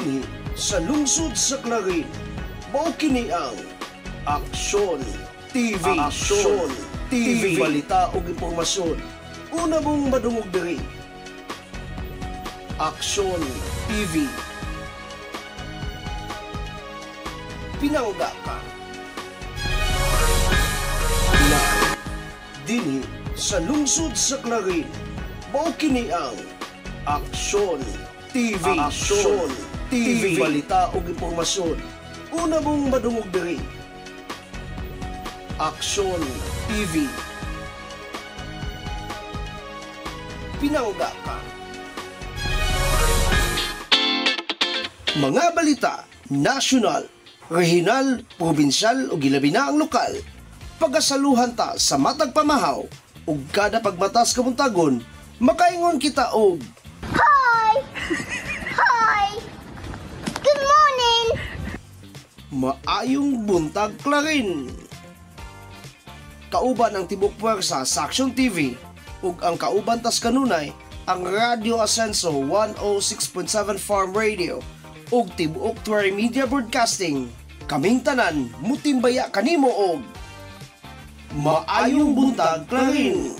Dinhi sa lungsod sa Clarin, mao kini ang Aksyon TV. Aksyon TV, balita ug impormasyon. Una mong madungog diri. Aksyon TV. Pinangga ka. Dinhi sa lungsod sa Clarin, mao kini ang Aksyon TV. Aksyon TV, balita ug impormasyon. Una mong madungog diri. Aksyon TV. Pinangga ka. Mga balita, nasyonal, regional, probinsyal o gilabi na ang lokal. Pagasaluhan ta sa matag pamahaw ug kada pagmatas kamuntagon, makaingon kita og Hi! Hi! Good morning! maayong buntag Clarin. Kauban ang tibok puwersa sa Aksyon TV ug ang kauban tas kanunay ang Radio Ascenso 106.7 Farm Radio ug tibuok Tuwari Media Broadcasting. Kaming tanan mutimbaya kanimo og maayong buntag Clarin.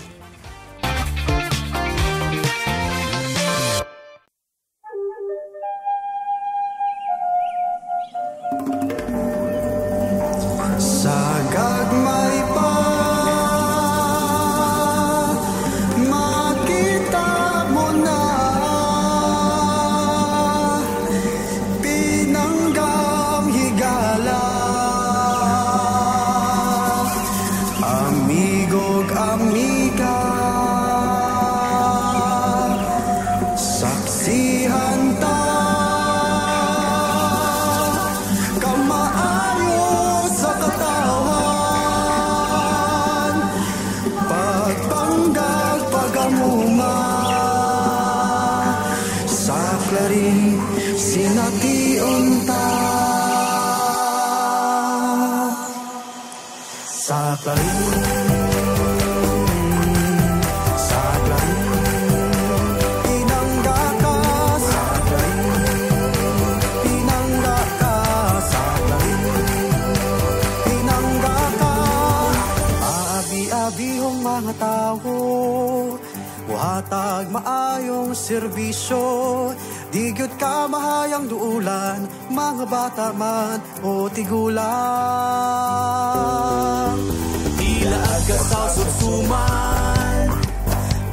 Sa Clarin, sa Clarin, pinangga ka. Sa Clarin, pinangga ka. Sa Clarin, pinangga ka. Aabi-abihong mga tao, buhatag maayong serbisyo. Di gyud ka mahayang duulan, mga bata man o tigulang. Ilaag ka sa susuman,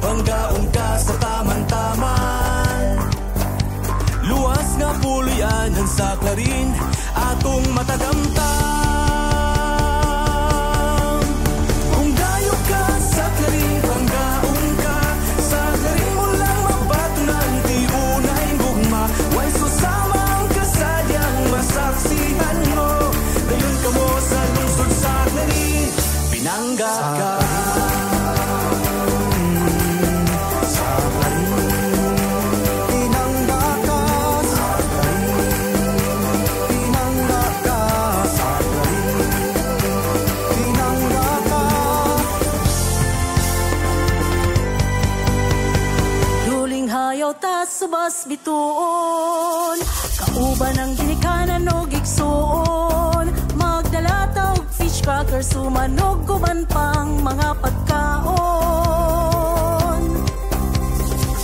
panggaon ka sa taman-taman. Luwas nga puloyanan sa Clarin, atong matagamtam. Kung dayo ka sa Clarin, panggaon ka. Sa Clarin mo lang mabatunan, di unay gugma. Way susamang kasadyang masaksihan mo. Dayon ka mo sa lungsod sa Clarin, pinangga ka. Sa Clarin, pinangga ka. Sa Clarin, pinangga ka. Sa Clarin, pinangga ka. Duling hayaw ta subas bituon, kauban ang ginikanan o gigsuon. Magdala ta og fish cracker, sumanog guban pang mga pagkaon.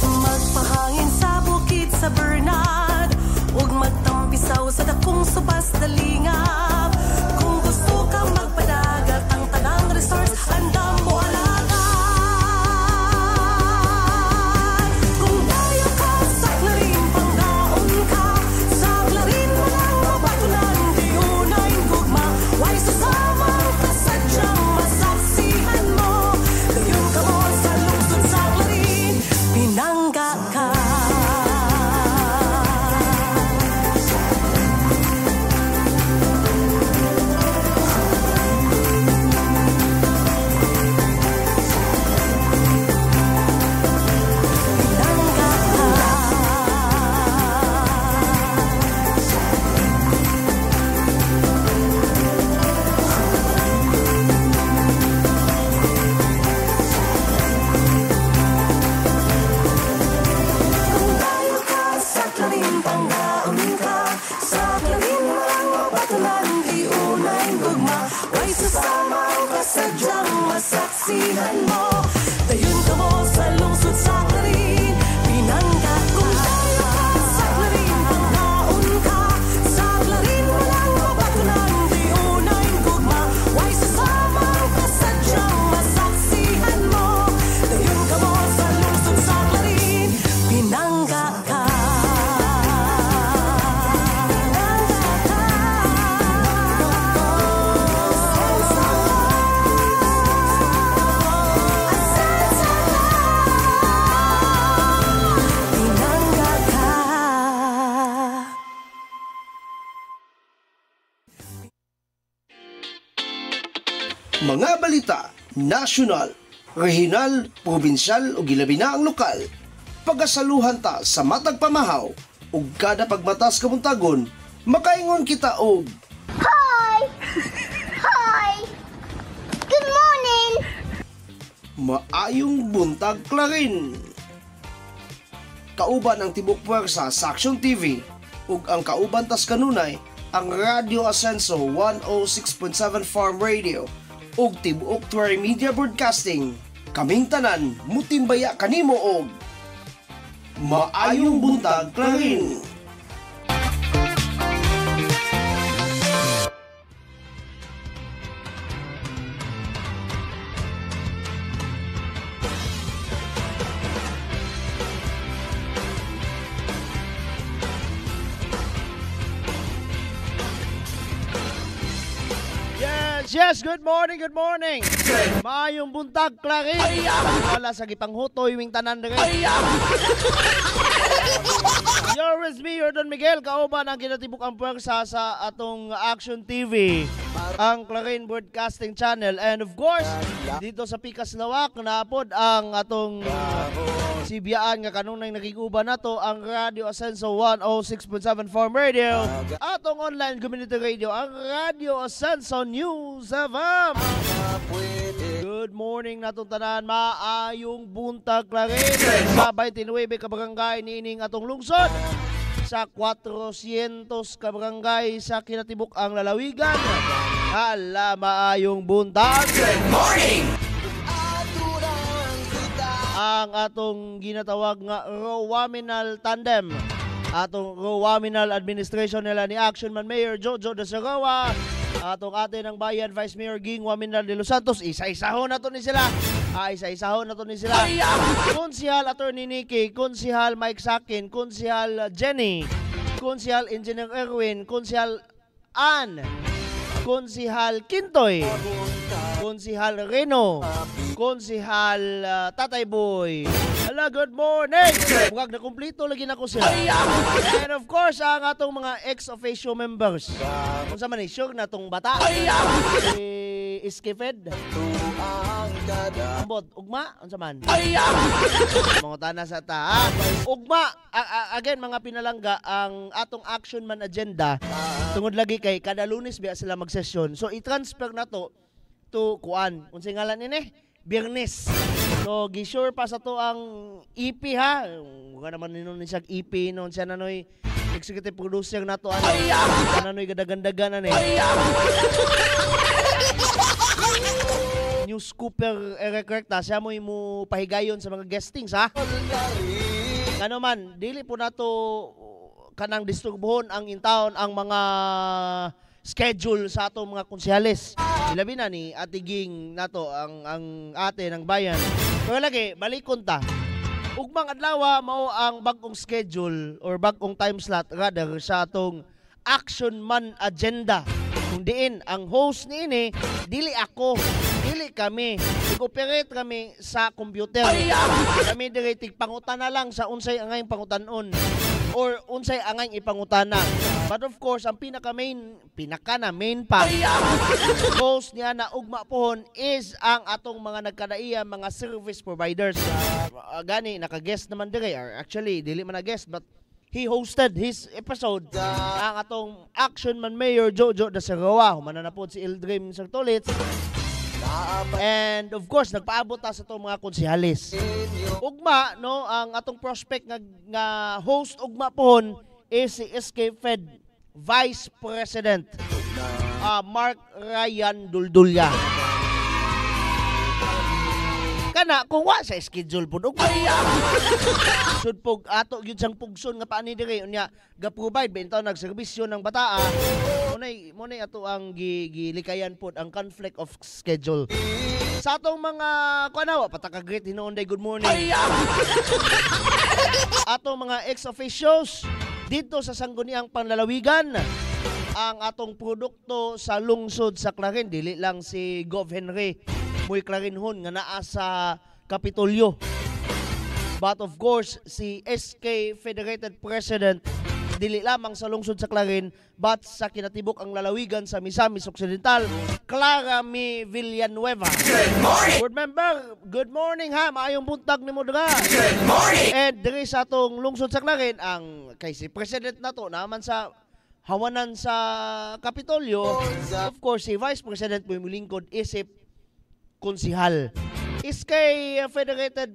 Magpahangin sa bukid sa Bernard, ug magtampisaw sa dakong subas dalingap. Kung gusto kang magpadagat, ang tanang resource andam mo alagaan. Kung dayo ka sa Clarin, panggaon ka. Sa Clarin mo lang mabatunan, di unay gugma. Way susamang kasadyang masaksihan mo. masaksihan mo. Dayon ka mo sa lungsod sa Clarin, pinangga kung tayo ka sa Clarin, pagkaon ka sa Clarin, walang mabatunan, di unay gugma, way sasamang kasadyang masaksihan mo. Dayon ka mo sa lungsod sa Clarin, pinangga ka. Mga balita, nasyonal, regional, probinsyal o gilabi na ang lokal. Pagasaluhan ta sa matag pamahaw ug kada pagmatas kamuntagon, makaingon kita og Hi! Hi! Good morning! maayong buntag Clarin. Kauban ang tibok puwersa sa Action TV ug ang kauban tas kanunay ang Radio Ascenso 106.7 Farm Radio ug Tibuok Tuwari Media Broadcasting. Kaming tanan mutimbaya kanimo og maayong buntag Clarin. Yes, good morning, good morning. Maayong buntag, Clarin. Wala sa gipanghutoy wing tanan dere. You're with me, Jordan Miguel. Kauban ang kinatibuk ang puwersa sa atong Action TV, ang Clarin Broadcasting Channel. And of course, dito sa Pikas Lawak, naapod ang atong sibiyaan nga kanunay nakiguban nato ang Radio Ascenso 106.7 Farm Radio, atong online community radio, ang Radio Ascenso News FM. Good morning natong tanan, maayong buntag Clarin. Sa 29 ka barangay niining atong lungsod, sa 400 ka barangay sa kinatibuk ang lalawigan. Hala, maayong buntag. Good morning. Ang atong ginatawag nga Rowaminal Tandem, atong Rowaminal Administration nila ni Action Man Mayor Jojo de Sagawa, atong ate ng bayan Vice Mayor Ging Waminal de Los Santos, isa-isahon na to ni sila. Isa-isahon na to ni sila. Konsihal Attorney Nikki, Konsihal Mike Sakin, Konsihal Jenny, Konsihal Engineer Erwin, Konsihal Ann, Konsihal Kintoy, Konsihal Reno, Konsihal Tatay Boy. Hello, good morning. Huwag na kumplito lagi na ko sila. And of course, ang atong mga ex-officio members. Kung sa man sure na itong bata, Iskifed, Ambot, Ugma, kung sa man. Mga tana sa ta. Ugma, again mga pinalangga, ang atong action man agenda, tungod lagi kay kada Lunes biya sila mag-session. So, i-transfer na to kuan. Kung sa ngalan ini, Biyernes. So, gisure pa sa to ang EP ha. Huwag naman ninon siya EP noon siya nanoy executive producer na to. Nanoy gadagandagan na New Scooper Erecta. Siya mo pahigayon sa mga guestings ha. Ano man, dili po na to kanang disturbuhon ang intaon ang mga schedule sa atong mga konsyales. Ilabi na ni Ate Ging nato ang ate ng bayan. Pero lagi balikon ta. Ugmang adlaw mao ang bag-ong schedule or bag-ong time slot rather sa atong Action Man agenda. Kung diin ang host niini dili ako, dili kami. Nag-operate kami sa computer. Kami diri tigpangutana lang sa unsay angay pangutanon or unsay angay ipangutana. But of course, ang main pa host niya na ugma pohon is ang atong mga nagkadaiya mga service providers. Gani naka-guest naman dire, or actually dili man na-guest but he hosted his episode. Ang atong Action Man Mayor Jojo de Sagawa, humana na po si Ildrim Sertolitz. And of course, nagpaabot ta sa itong mga konsihalis. Ugma, no, ang atong prospect nga host ugma pohon is si SK Fed Vice President Mark Ryan Duldulya. kana kung wa sa schedule pud ug sud pug ato gyud sang pugson nga paani diri unya ga-provide bentaw nagserbisyo ng bataa munay ato ang gilikayan pod ang conflict of schedule sa atong mga kuanawa patakagreet hinuon day good morning atong mga ex-officials dito sa sangguniang panlalawigan ang atong produkto sa lungsod sa Clarin dili lang si Gov Henry Muy Clarinhon nga naa sa Kapitolyo but of course si SK Federated President dili lamang sa lungsod sa Clarin but sa kinatibok ang lalawigan sa Misamis Occidental Clara Mi Villanueva. Good morning. Board member, good morning ha. Maayong buntag nimo dira. Good morning. And diri sa atong lungsod sa Clarin ang kay si President nato naman sa hawanan sa Kapitolyo, of course, si Vice President Pumulingkod isip konsihal. Is kay Federated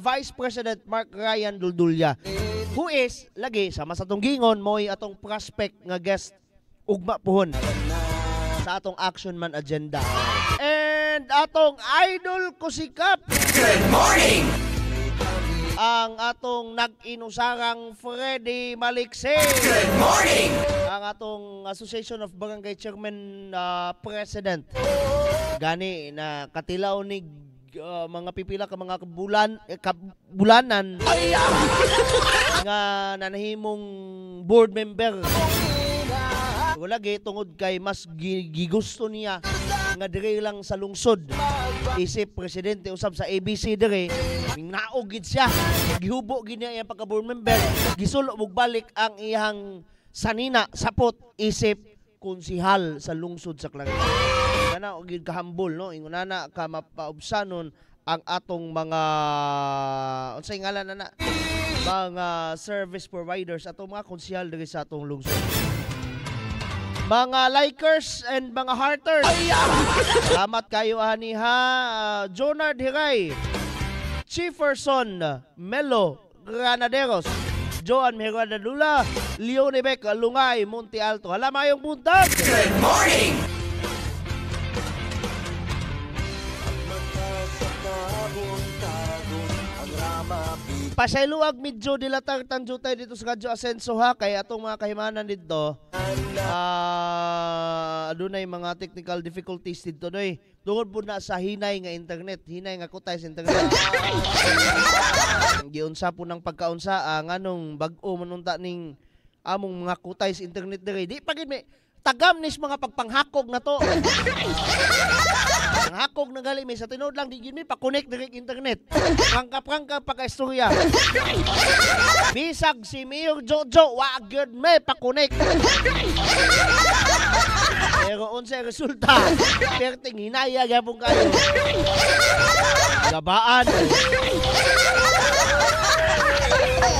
Vice President Mark Ryan Duldulya, who is, lagi, sama sa atong gingon, mo'y atong prospect nga guest ugma pohon sa atong action man agenda. And atong idol ko sikap. Good morning! Ang atong nag-inusarang Freddy Malikse. Good morning! Ang atong Association of Barangay Chairman President. Gani na katilaw ni mga pipila ka mga kabulanan nga nanahimong board member. Wala tungod kay mas gigusto niya nga dire lang sa lungsod isip presidente usab sa ABC dire naugid siya gihubo gid niya iyang pagka-board member gisulo og balik ang iyang sanina sapot isip konsihal sa lungsod sa Clarin kana og gid kahambol no ingunana ka mapaubsanon ang atong mga unsay ngalan na mga service providers atong mga konsihal dire sa atong lungsod. Mga likers and mga hearters. Salamat kayo ani ha. Jonard Hiray, Chieferson Melo Granaderos, Joan Meradadula, Leone Beck Lungay Monte Alto. Hala mayong buntag. Good morning. Pasayluag medyo dilatag tanjutay dito sa Radyo Asenso ha kay atong mga kahimanan dito adunay mga technical difficulties dito doy tungod po na sa hinay nga internet hinay nga kutay sa internet giunsa po ng pagkaunsa nganong bag-o manunta ning among mga kutay sa internet dire di pagid may tagam nis mga pagpanghakog na to. Ang hakog na gali may sa tinod lang di gini pa-connect direct internet. Prangka pagka-istorya. Bisag si Mayor Jojo wa gyud may pa-connect. Pero unsa resulta? Perting hinaya gyapon kayo. Gabaan.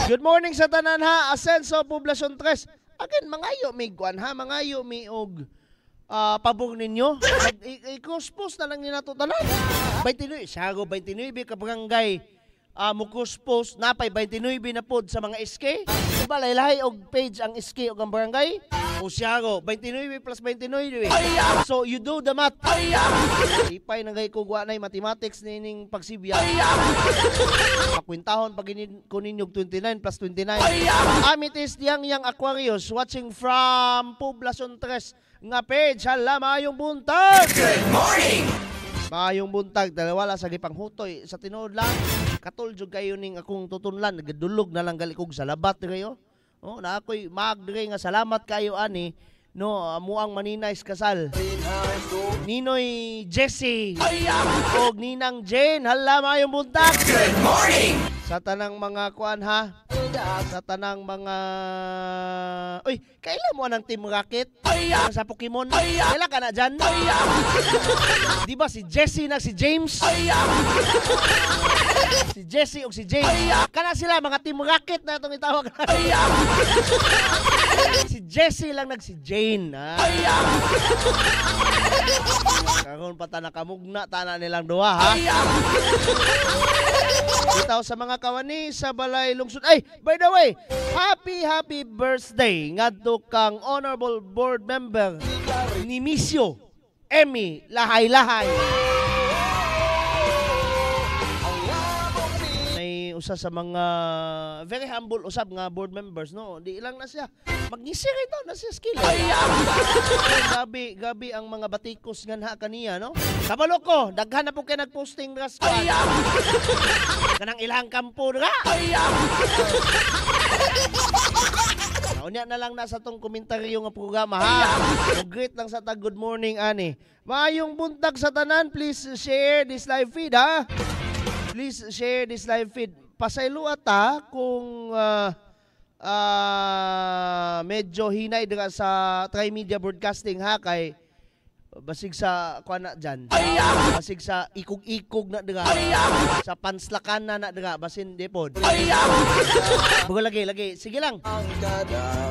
Good morning sa tanan ha. Asenso Poblacion 3. Again, mangayo mi guan ha, mangayo mi og pabor ninyo. I-cross-post na lang ninato tanan. 29, sago 29 ka barangay mo-cross-post napay 29 na pod sa mga SK. Diba lahi og page ang SK og ang barangay? O sago 29 plus 29. So you do the math. Ipay nang gay kugwa nay mathematics nining pagsibya. Pakwintahon pag kuninyog 29 plus 29. Amitis yang Aquarius watching from Poblacion 3 nga page. Hala mayong buntag. Good morning. Mayong buntag wala sa gipanghutoy sa tinuod lang. Katuljog kayo ning akong tutunlan nagadulog na lang gali kog sa labat kayo. Oh, na ako'y magdire nga salamat kayo ani no amuang maninais kasal. Ninoy Jesse og Ninang Jane. Hala mayong buntag. Good morning. Sa tanang mga kuan ha. Sa tanang mga uy, kailan mo ng Team Rocket? Sa Pokemon? Kailan ka na dyan? Di ba si Jesse na si James? Si Jesse o si James. Kana sila mga Team Rocket na itong itawag na. Si Jesse lang nag si Jane. Karon pa ta nakamugna tana nilang duha ha. Itaw sa mga kawani sa Balay Lungsod. Ay, by the way, happy birthday ngadto kang honorable board member ni Misio Emmy Lahay-Lahay. usa sa mga very humble usab nga board members, no? Di lang na siya. Magnisir ito na siya skill. Gabi ang mga batikos nga na kaniya, no? Kabalo ko, daghan na po kayo nagposting nga squad. Kanang ilang kampo nga. Unya na lang na sa tong komentaryo nga programa, ha? Greet lang sa tag good morning, ani. Maayong buntag sa tanan, please share this live feed, ha? Please share this live feed. Pasaylo ata kung medyo hinay dira sa Trimedia Broadcasting, ha, kay basig sa kuan na dyan. Basig sa ikog-ikog na dira. Sa panslakan na dira. Basin di pod. Bago lagi. Sige lang.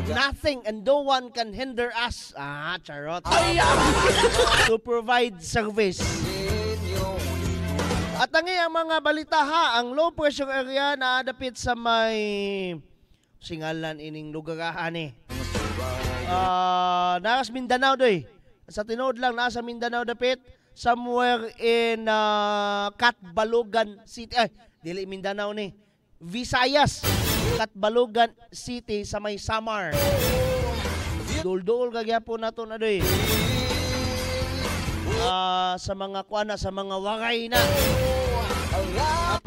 Nothing and no one can hinder us. Charot. To provide service. At ang mga balita, ha, ang low pressure area na dapit sa may singalan ining lugarahan eh. Naras Mindanao doy. Sa tinood lang, nasa Mindanao dapit, somewhere in Catbalogan City. Ay, dili Mindanao ni. Visayas, Catbalogan City sa may Samar. Dul-dul kagyapon nato na doy. Sa mga kuana, sa mga waray na.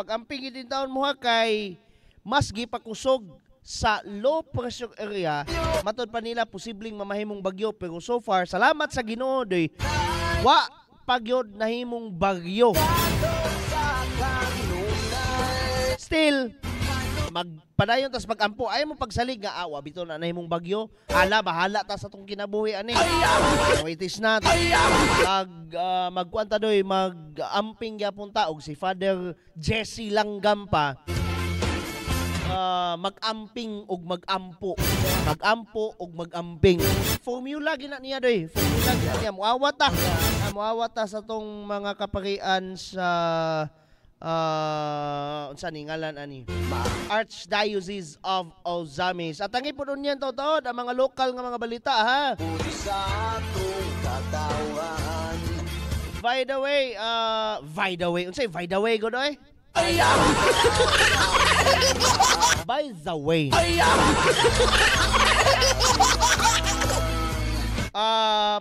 Pag-amping din taon mo kay mas gipakusog sa low pressure area, matod pa nila posibleng mamahimong bagyo, pero so far salamat sa Ginoo doy wa pagyod nahimong bagyo. Still magpadayon tas magampo ay mo pagsalig nga awa bito na nahimong bagyo, bahala ta sa tong kinabuhi ani. So it is not magkuanta doy mag-amping gyapon ta og si Father Jesse Langgam pa. Mag-amping og mag-ampo. Mag-ampo og mag-amping. Formula gina niya doy. Formula gina niya. Muawata sa tong mga kaparian sa unsa ni ngalan ani? Archdiocese of Ozamis. At ang ipon niyan totoo ang mga lokal nga mga balita, ha. By the way, unsay by the way go doy? By the way,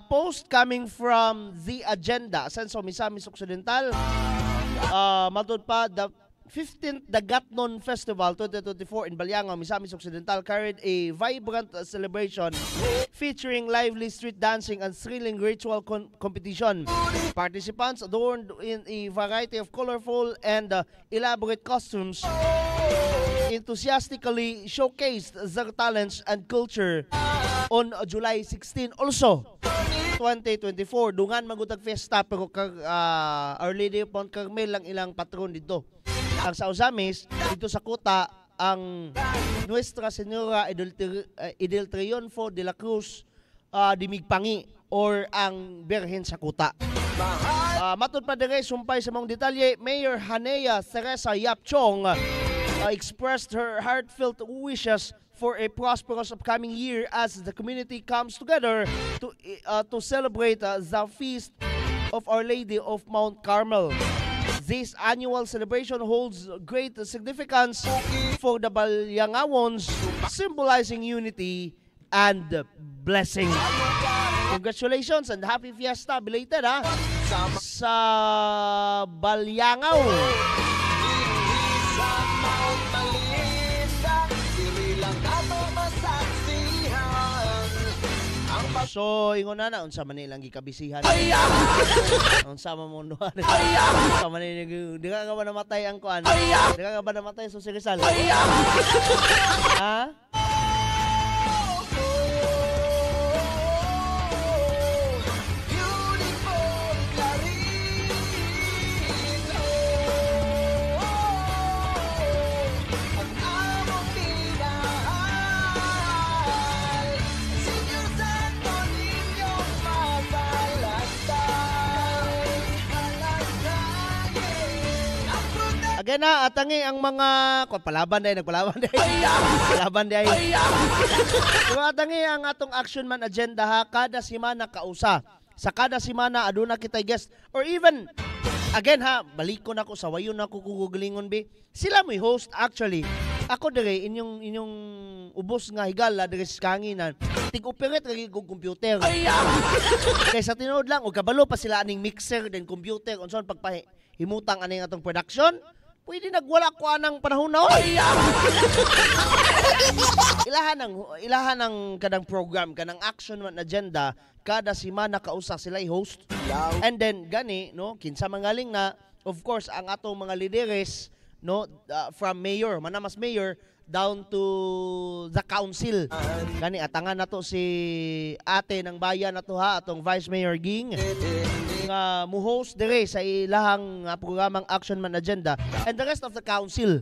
post coming from The Agenda, Senso Misamis Occidental, matod pa, the 15th Dagatnon Festival 2024 in Balyangaw, Misamis Occidental carried a vibrant celebration featuring lively street dancing and thrilling ritual competition. Participants adorned in a variety of colorful and elaborate costumes enthusiastically showcased their talents and culture on July 16 also 2024. Dungan magutag fiesta pero Our Lady of Mount Carmel lang ilang patron dito. Ang sa Ozamis, dito sa Kuta, ang Nuestra Senora Del Triunfo de la Cruz de Migpangi or ang Birhen sa Kuta. Matod pa dire sumpay sa mga detalye, Mayor Hanea Teresa Yapchong expressed her heartfelt wishes for a prosperous upcoming year as the community comes together to celebrate the feast of Our Lady of Mount Carmel. This annual celebration holds great significance for the Balyangawons, symbolizing unity and blessing. Congratulations and happy fiesta belated, ha, sa Balyangaw. So, ingon na unsa man nilang gikabisihan. Unsa man mo nuhan. Unsa man nilang di ka ba namatay ang kuan? Di ka ba namatay sa Rizal? Ha? Again na, atangi ang mga palaban day. So atangi ang atong action man agenda, ha, kada semana kausa. Sa kada semana aduna kitay guest or even Again ha, balik ko na ko sa wayon na ko kugulingon be. Sila mo'y host actually. Ako dire inyong ubos nga higala dire sa kanginan. Tig-operate lagi kog computer. Kay sa tinuod lang og kabalo pa sila aning mixer then computer unsaon pagpahimutang aning atong production. Pwede nagwala ko anang panahon na oy. Ilahan ng kadang program kanang action man agenda kada semana kausa sila i-host. And then gani no kinsa mangaling nga of course ang atong mga lideres no from mayor manamas mayor down to the council. Gani atangan nato si ate ng bayan nato ha atong Vice Mayor Ging nga mo-host dire sa ilahang programang action man agenda and the rest of the council.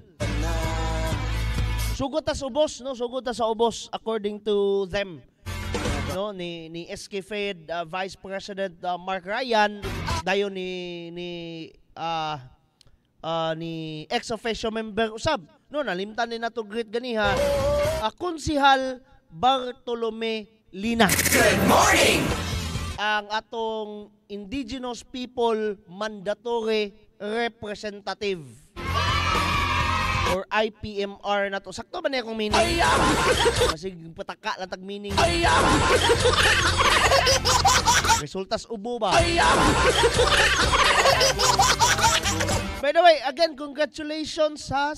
Sugod ta sa ubos no, sugod ta sa ubos according to them. No ni SK Fed Vice President Mark Ryan dayon ni ex officio member usab no nalimtan ni nato great ganiha Konsehal Bartolome Lina. Good morning. Ang atong Indigenous People Mandatory Representative or IPMR na to. Sakto ba niya kung meaning? Masig pataka lang tag meaning. Resultas ubo ba? By the way, again, congratulations sa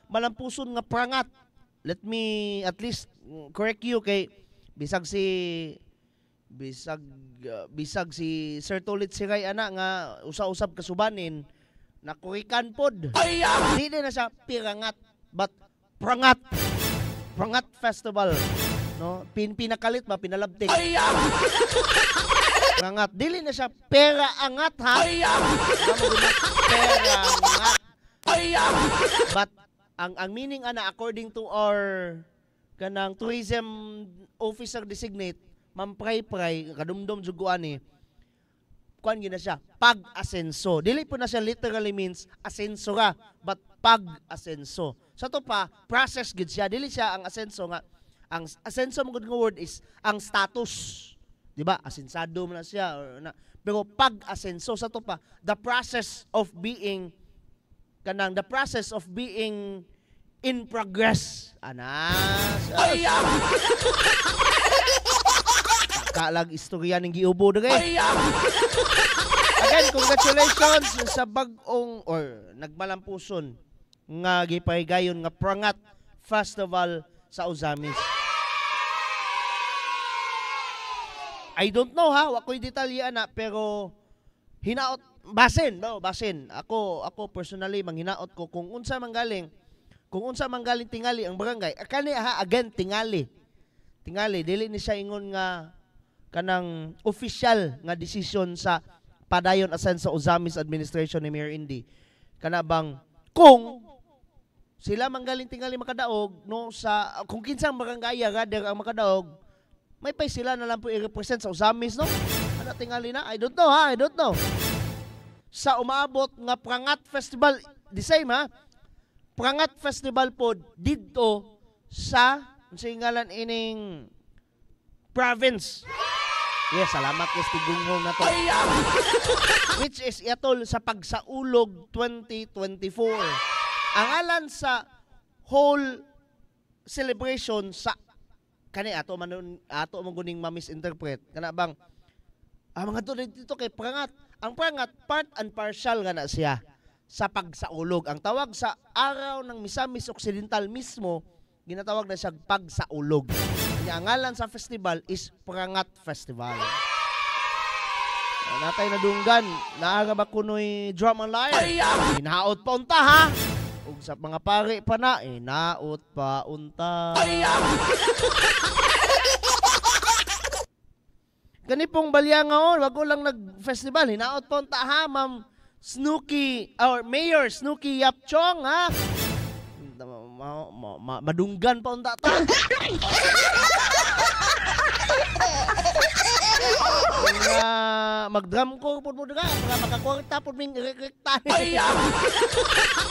malampuson nga prangat. Let me at least correct you kay bisag si Sir Tulit Siray ana nga usa-usab kasubanin nakurikan pod. Di na siya pirangat but prangat. Prangat festival. No, pinakalit ba pinalabtik. Prangat. Dili na siya pera angat ha. Pera angat. But ang meaning ana according to our kanang tourism officer designate Ma'am Pray kadumdum juguan ni kuan gina siya pag-asenso. Dili po na siya literally means asenso ra but pag-asenso. Sa to pa process gid siya dili siya ang asenso nga ang asenso mo gud nga word is ang status. Di ba? Asensado man na siya or na. Pero pag-asenso sa to pa the process of being in progress. Kalag istorya ng giubo dere. Again, congratulations sa bag-ong or nagmalampuson nga gipahigayon nga Prangat Festival sa Ozamis. I don't know ha, wa ko'y detalye ana pero hinaot basin. Ako personally manghinaot ko kung unsa manggaling tingali ang barangay. Kani ha again tingali dili ni siya ingon nga kanang official nga desisyon sa padayon asan sa Ozamis administration ni Mayor Indy. Kana bang kung sila manggaling tingali makadaog no sa kung kinsang barangay rather ang makadaog may pay sila na lang po i-represent sa Ozamis no. Ano tingali na? I don't know. Sa umaabot nga Prangat Festival the same ha. Prangat Festival po didto sa ngalan ining province. Yes, salamat kay Tigungong na to. Which is yatol sa Pagsaulog 2024. Ang alan sa whole celebration sa kani ato man guning ma-misinterpret kana bang mga to dito kay Prangat. Ang Prangat part and partial nga na siya sa Pagsaulog. Ang tawag sa araw ng Misamis Occidental mismo ginatawag na siya Pagsaulog. Ang ngalan sa festival is Prangat Festival. Natay na dunggan, naaga ba kuno'y drum and lyre? Hinaot pa unta ha? Ug sa mga pare pa na, naot pa unta. Gani pong balyangaon, wag ko lang nag-festival, hinaot pa unta ha, Ma'am Snooki, or Mayor Snooki Yapchong ha? Madunggan pa unta ta. Mag-drum ko po mo dira para makakwarta po ming rekta.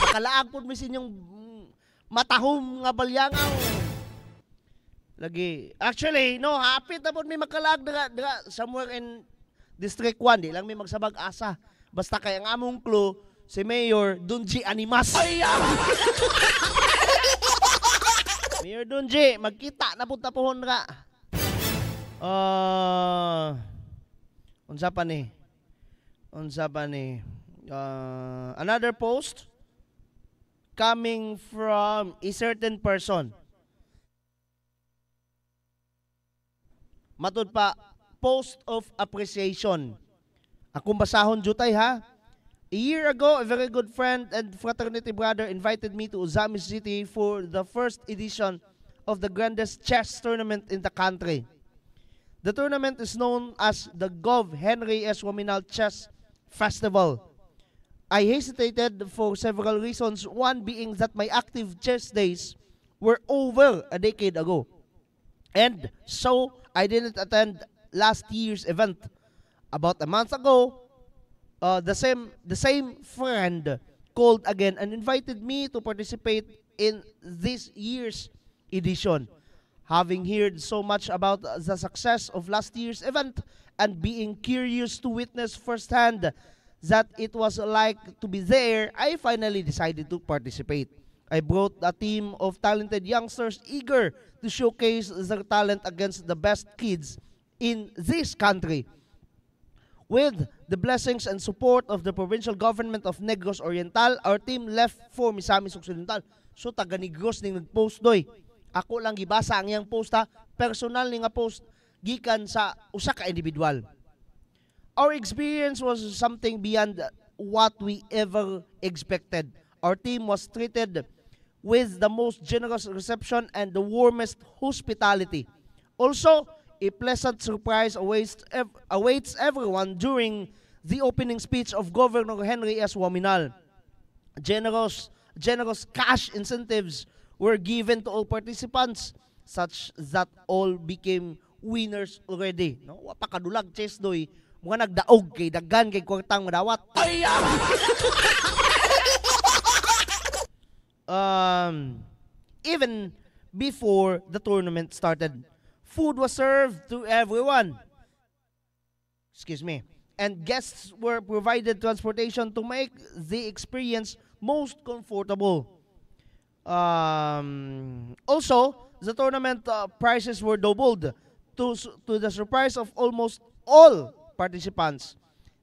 Makalaag po mi sinyong matahom nga balyangaw. Lagi. Actually, no, hapit na po mi makalaag dira somewhere in District 1. Di lang mi magsabag asa. Basta kay ang among clue, si Mayor Dunji Animas. Mayor Dunji, magkita na punta pohon ka. Unsa pa ni? Another post coming from a certain person. Matud pa, post of appreciation. Akong basahon jutay ha. A year ago, a very good friend and fraternity brother invited me to Uzami City for the first edition of the grandest chess tournament in the country. The tournament is known as the Gov. Henry S. Waminal Chess Festival. I hesitated for several reasons, one being that my active chess days were over a decade ago. And so, I didn't attend last year's event. About a month ago, the same friend called again and invited me to participate in this year's edition. Having heard so much about the success of last year's event and being curious to witness firsthand that it was like to be there, I finally decided to participate. I brought a team of talented youngsters eager to showcase their talent against the best kids in this country. With the blessings and support of the provincial government of Negros Oriental, our team left for Misamis Occidental. So taga Negros ning nag-post doy. Ako lang gibasa ang iyang post ha. Personal ni nga post gikan sa usa ka individual. Our experience was something beyond what we ever expected. Our team was treated with the most generous reception and the warmest hospitality. Also, a pleasant surprise awaits everyone during the opening speech of Governor Henry S. Waminal. Generous cash incentives were given to all participants, such that all became winners already. No, wa pa kadulag chess doy, mga nagdaog kay daghan kay kwartang madawat. Even before the tournament started, food was served to everyone. And guests were provided transportation to make the experience most comfortable. Also, the tournament prizes were doubled to the surprise of almost all participants.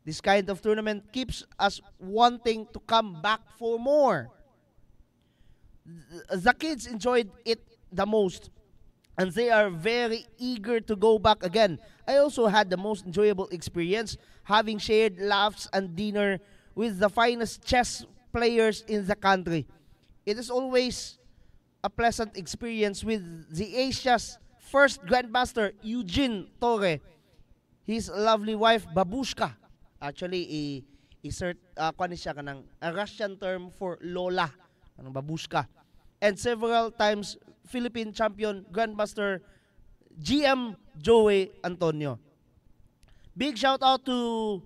This kind of tournament keeps us wanting to come back for more. The kids enjoyed it the most, and they are very eager to go back again. I also had the most enjoyable experience, having shared laughs and dinner with the finest chess players in the country. It is always a pleasant experience with the Asia's first Grandmaster, Eugene Torre, his lovely wife, Babushka. Actually, a Russian term for Lola, Babushka. And several times Philippine champion Grandmaster GM Joey Antonio. Big shout out to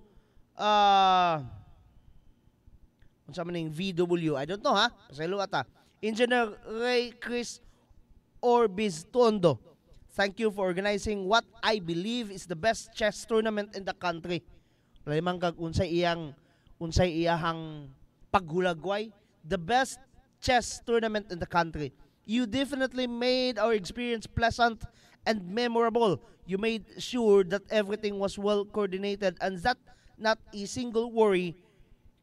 VW. I don't know ha. Pasaylo ata. Engineer Ray Chris Orbiz Tondo. Thank you for organizing what I believe is the best chess tournament in the country. Lalimang kag unsay iyahang paghulagway. The best chess tournament in the country. You definitely made our experience pleasant and memorable. You made sure that everything was well coordinated and that not a single worry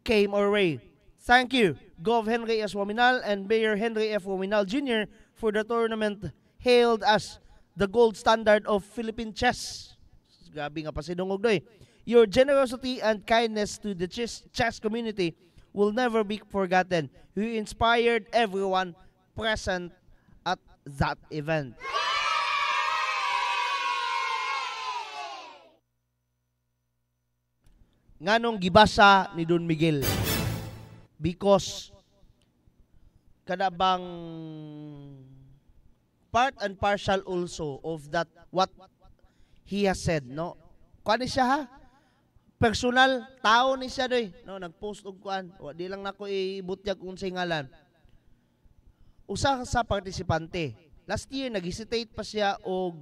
came our way. Thank you, Gov. Henry S. Waminal and Mayor Henry F. Waminal Jr. for the tournament hailed as the gold standard of Philippine chess. Grabe nga pasidungog doy. Your generosity and kindness to the chess community will never be forgotten. You inspired everyone present at that event. Nganong gibasa ni Don Miguel? Because kadabang part and partial also of that what he has said, no? Kuan siya ha? Personal tao ni siya doy, no, nagpost og kuan, wa di lang nako ibutyag unsay ngalan. Usa sa partisipante. Last year nag-hesitate pa siya og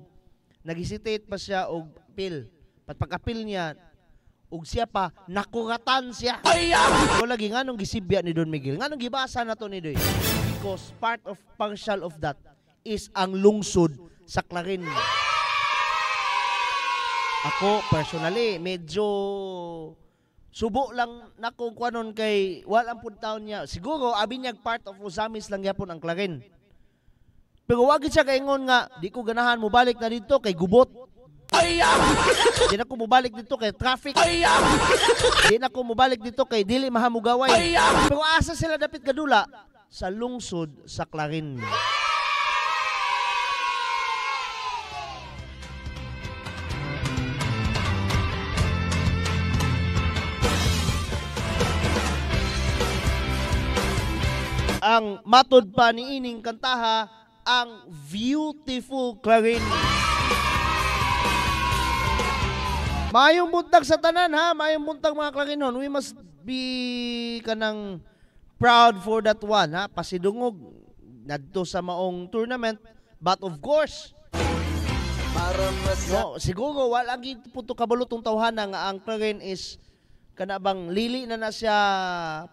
appeal. Pag-appeal niya, ug siya pa nakuratan siya. So lagi nganong gisibya ni Don Miguel, nganong gibasa na to ni Doy? Because part of partial of that is ang lungsod sa Clarin. Ako personally medyo subo lang nako kuanon kay walang pud taon niya. Siguro abi niya part of Ozamis lang gyapon ang Clarin. Pero wag siya kaingon nga di ko ganahan mo balik na dito kay gubot. Di na ko mubalik dito kay traffic. Di na ko mubalik dito kay dili mahamugaway. Pero asa sila dapit kadula? Sa lungsod sa Clarin. Ang matod pa ni ining kantaha, ang Beautiful Clarin. Mayong buntag sa tanan ha, mayong buntag mga Clarinon. We must be kanang proud for that one ha. Pasidungog nadto sa maong tournament, but of course no, siguro wala gid puto kabulotong tawhana nga ang Clarin is kanabang lili na siya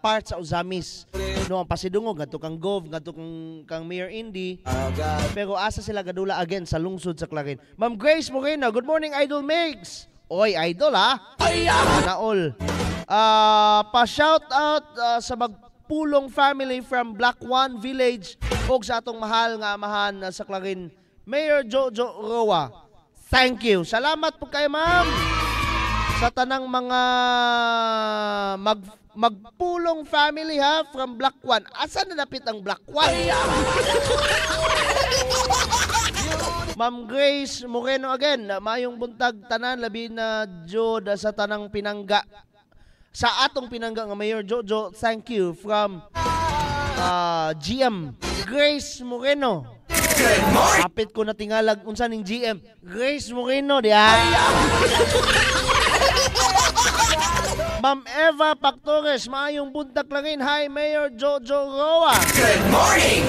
part sa Ozamis. No, ang pasidungog ngadto kang Gov, ngadto kang Mayor Indy. Pero asa sila gadula again sa lungsod sa Clarin. Ma'am Grace Moreno, good morning Idol Migs. Oy, idol ha. Na all. Pa-shout out sa magpulong family from Black One Village ug sa atong mahal nga amahan sa Clarin, Mayor Jojo Roa. Thank you. Salamat po kayo, ma'am. Sa tanang mga magpulong family ha from Black One. Asa na napit ang Black One? Ma'am Grace Moreno again, mayong buntag tanan labi na Jod sa tanang pinangga. Sa atong pinangga nga Mayor Jojo, thank you from GM Grace Moreno. Kapit ko na tingalag unsa ning GM Grace Moreno di Ma'am Eva Pactores, mayong buntag langin. Hi Mayor Jojo Roa. Good morning!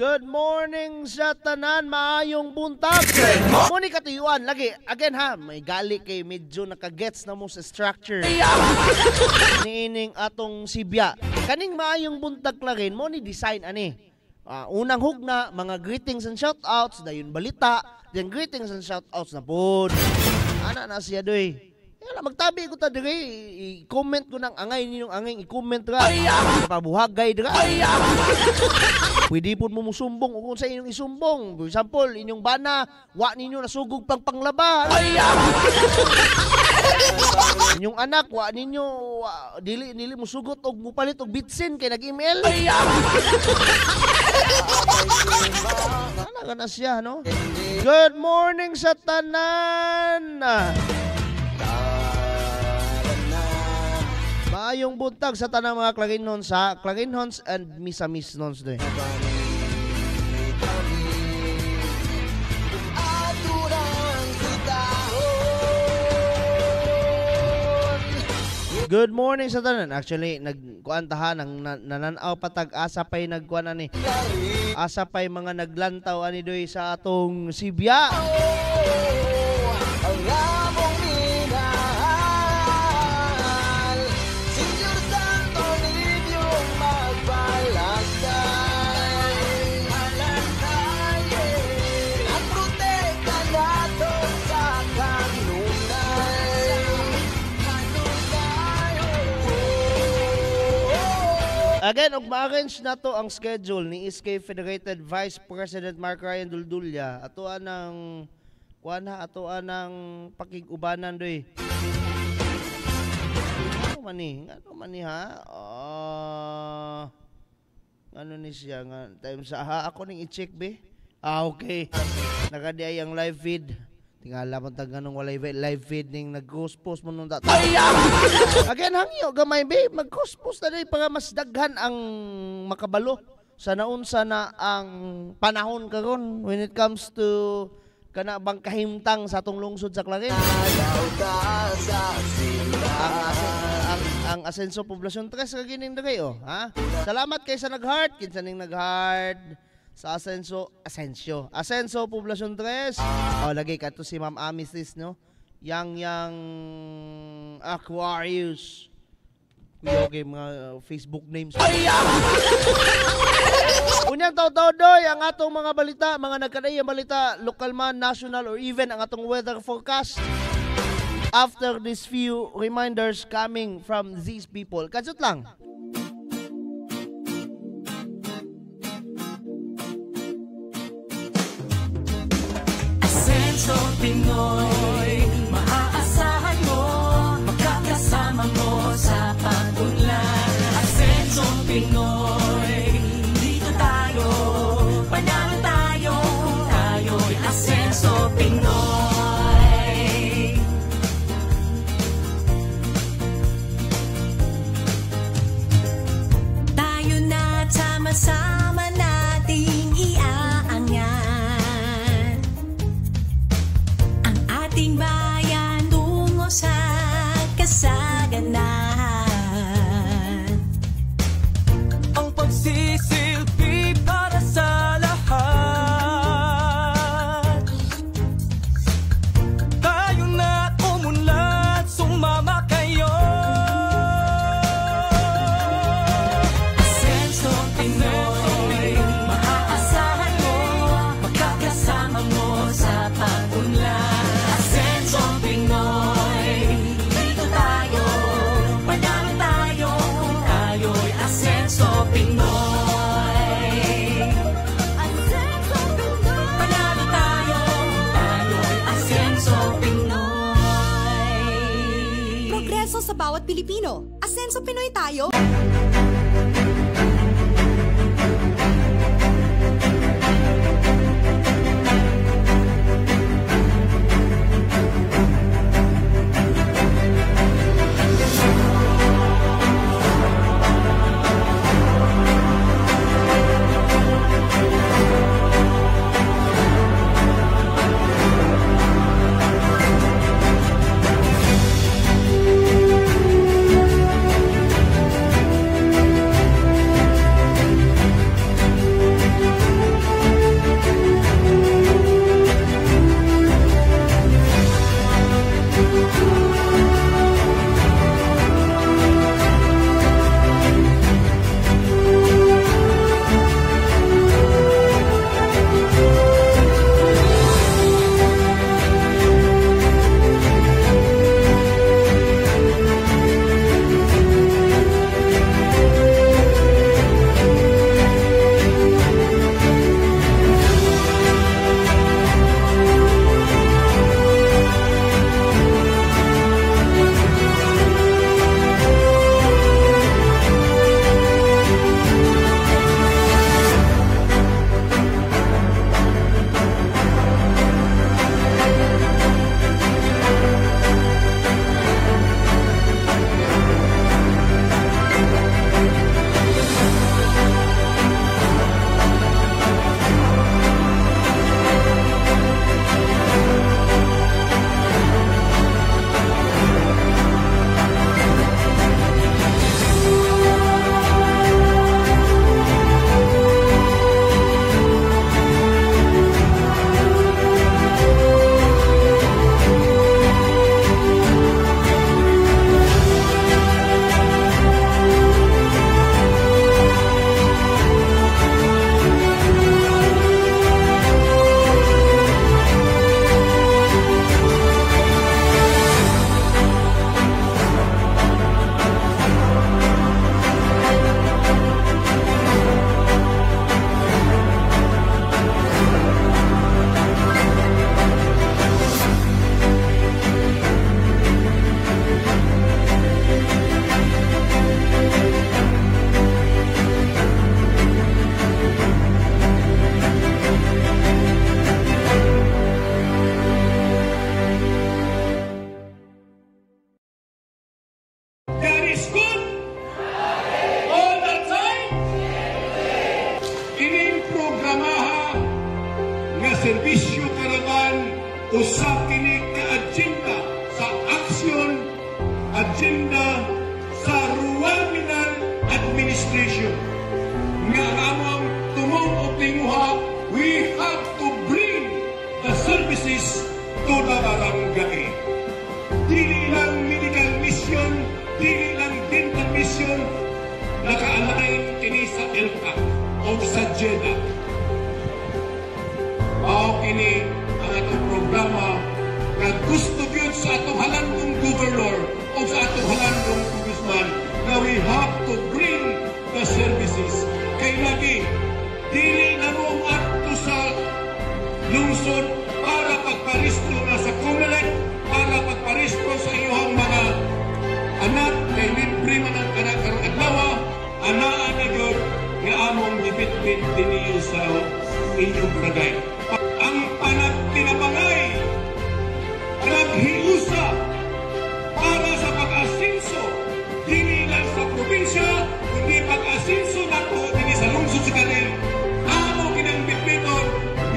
Good morning sa tanan, maayong buntag. Muni katuyuan lagi. Again ha, may gali kay medyo nakagets na mo sa structure. Niining atong sibya. Kaning maayong buntag Clarin, mo ni design ani. Unang hugna, mga greetings and shoutouts, dayon balita, then greetings and shoutouts na pod. Ana na siya doy. Yan, magtabi ko ta dire, i-comment ko nang angay ninyong angay, i-comment ra. Pabuhagay dira. Pwede po mo musumbong kung sa inyong isumbong. For example, inyong bana, wa ninyo nasugog pang panglaban. Inyong anak, wa ninyo dili musugot og mupalit og bitsin kay nag-email. Ano ka na siya, no? Good morning sa tanan. Maayong buntag sa tanang mga Clarinons sa Clarinons and Misamis Nons doy. Good morning sa tanan. Actually, nagkuantahan ng nananaw patag asa pay nagkuan ani. Asa pay mga naglantaw ani doy sa atong Sibya. Again, og ma-arrange na to ang schedule ni SK Federated Vice President Mark Ryan Duldulya. Ato anang kuana, ato anang pakigubanan doy. Ano man ni ha? Ano ni siya nga time sa ako ning i-check be. Okay. Nakadiay ang live feed. Tingala man tag ganong walay live feed ning nag-ghost post mo nung dati. Again, hangyo gamay be, mag-ghost post na day para mas daghan ang makabalo sa naunsa na ang panahon karon when it comes to kana bang kahimtang sa atong lungsod sa Clarin. Ang Asenso Poblasyon 3 kagining dagay ha. Salamat kay sa nag-heart, kinsa ning nag-heart sa Asenso Poblasyon 3. Lagi ka to si Ma'am Amisis no. Yang Aquarius. Okay, mga Facebook names. Unyang taw-doy ang atong mga balita, mga nagkadayang balita, local man, national, or even ang atong weather forecast. After these few reminders coming from these people. Kadsot lang. Asenso Pinoy, maaasahan mo, makakasama mo sa pag-unlad. Asenso Pinoy, dito tayo, panalo tayo, kung tayo'y Asenso Pinoy. Tayo na sama-sama nating iaangat ang ating bayan tungo sa kasaganahan. Ang pagsisilbi para sa lahat. Tayo na umunlad, sumama kayo. Asenso Pinoy, maaasahan mo, magkakasama mo sa pag-unlad. Asenso Pinoy, dito tayo, panalo tayo, kung tayo'y Asenso Pinoy. Asenso Pinoy, panalo tayo, kung tayo'y Asenso Pinoy. Progreso sa bawat Pilipino. Asenso Pinoy tayo. serbisyo karaman usab kini ka agenda sa aksyon agenda sa Rural Mineral Administration nga among tumong optinguha, we have to bring the services to the barangay. Dili lang medical mission Elka o sa Jeddah. Mao kini ang atong programa na gusto gyud sa atong halandong governor o sa atong halandong congressman na we have to bring the services. Kay lagi, dili na mo ato sa lungsod para pagparisto na sa COMELEC, para pagparisto sa iyong mga anak, kay libre man ang anak karong adlaw, anaan na yun nga among gibitbit diniyo sa inyong barangay. Ang panagtinabangay, naghiusa para sa pag-asinso, dili lang sa probinsya, kundi pag-asinso na po dili sa lungsod sa kanil. Amo kinang bitbiton,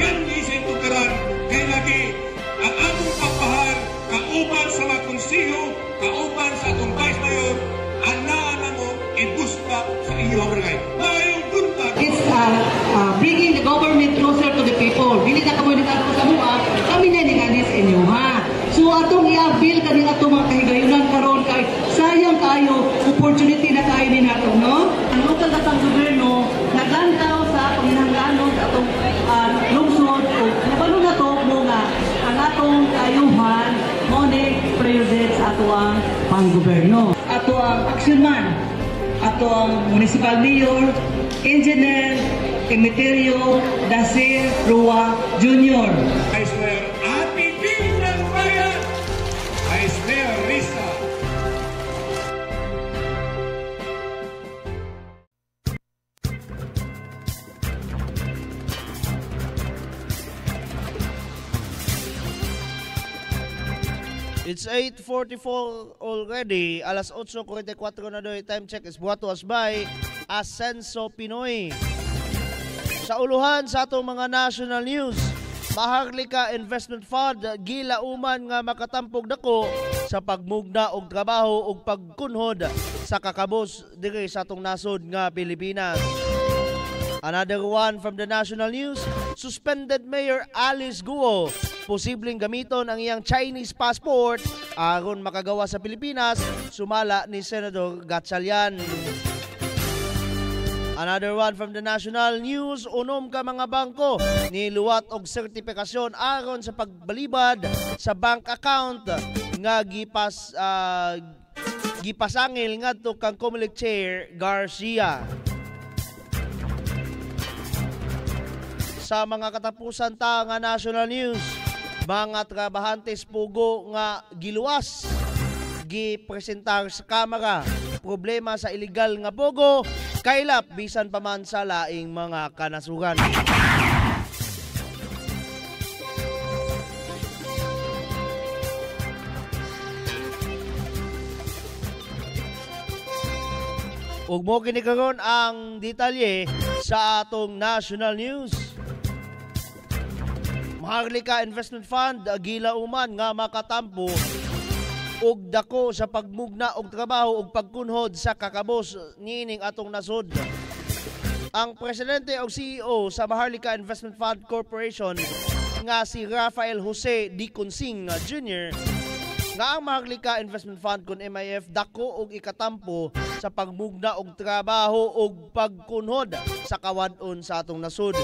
yan isang tukaran, kay lagi ang among pagpahal, kauban sa mga konsiyo, kauban sa atong vice mayor, anaan na mo, ibusta sa inyong barangay. Mayong buntag! It's bringing the government closer to the people. Dili na komunidad ko sa mua, kami na ni sa inyo, ha? So atong i-avail kaning atong mga kahigayunan karon kay sayang kayo opportunity na kayo ni nato, no? Ang lokal datang gobyerno naglantaw sa panginahanglanon sa atong lungsod o nabalo na to mo nga ang atong kayuhan mo ni priority sa ato ang panggobyerno. Ato ang action man, ato ang municipal mayor, engineer Emeterio Dacer Rua Jr. Vice Mayor Ate Bing ng Bayan, Vice Mayor Risa. It's 8:44 already. Alas 8:44 na doy. Time check is brought to us by Ascenso Pinoy. Sa uluhan sa atong mga national news, Maharlika Investment Fund gilauman nga makatampog dako sa pagmugna og trabaho ug pagkunhod sa kakabos diri sa atong nasod nga Pilipinas. Another one from the national news, suspended Mayor Alice Guo posibleng gamiton ang iyang Chinese passport aron makagawa sa Pilipinas, sumala ni Senador Gatchalian. Another one from the national news, unom ka mga bangko niluwat og sertipikasyon aron sa pagbalibad sa bank account nga gipasangil ngadto kang COMELEC Chair Garcia. Sa mga katapusan ta nga national news, mga trabahantes pugo nga giluwas, gipresentar sa kamera, problema sa illegal nga pogo, kailap bisan pa man sa laing mga kanasugan. Ug mo kini karon ang detalye sa atong national news. Maharlika Investment Fund gilauman nga makatampo og dako sa pagmugna og trabaho ug pagkunhod sa kakabos niining atong nasod. Ang presidente og CEO sa Maharlika Investment Fund Corporation nga si Rafael Jose D. Consing Jr. nga ang Maharlika Investment Fund kun MIF dako og ikatampo sa pagmugna og trabaho ug pagkunhod sa kawad-on sa atong nasod.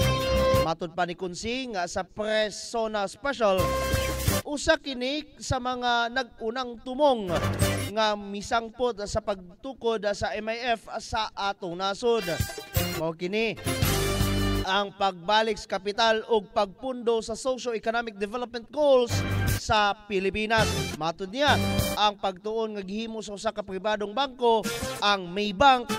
Matud pa ni Consing sa Press Zona Special, usa kini sa mga nag-unang tumong nga misangpot sa pagtukod sa MIF sa atong nasod. Mao kini ang pagbalik sa kapital ug pagpundo sa socio-economic development goals sa Pilipinas. Matud niya, ang pagtuon nga gihimo sa usa ka pribadong bangko, ang Maybank,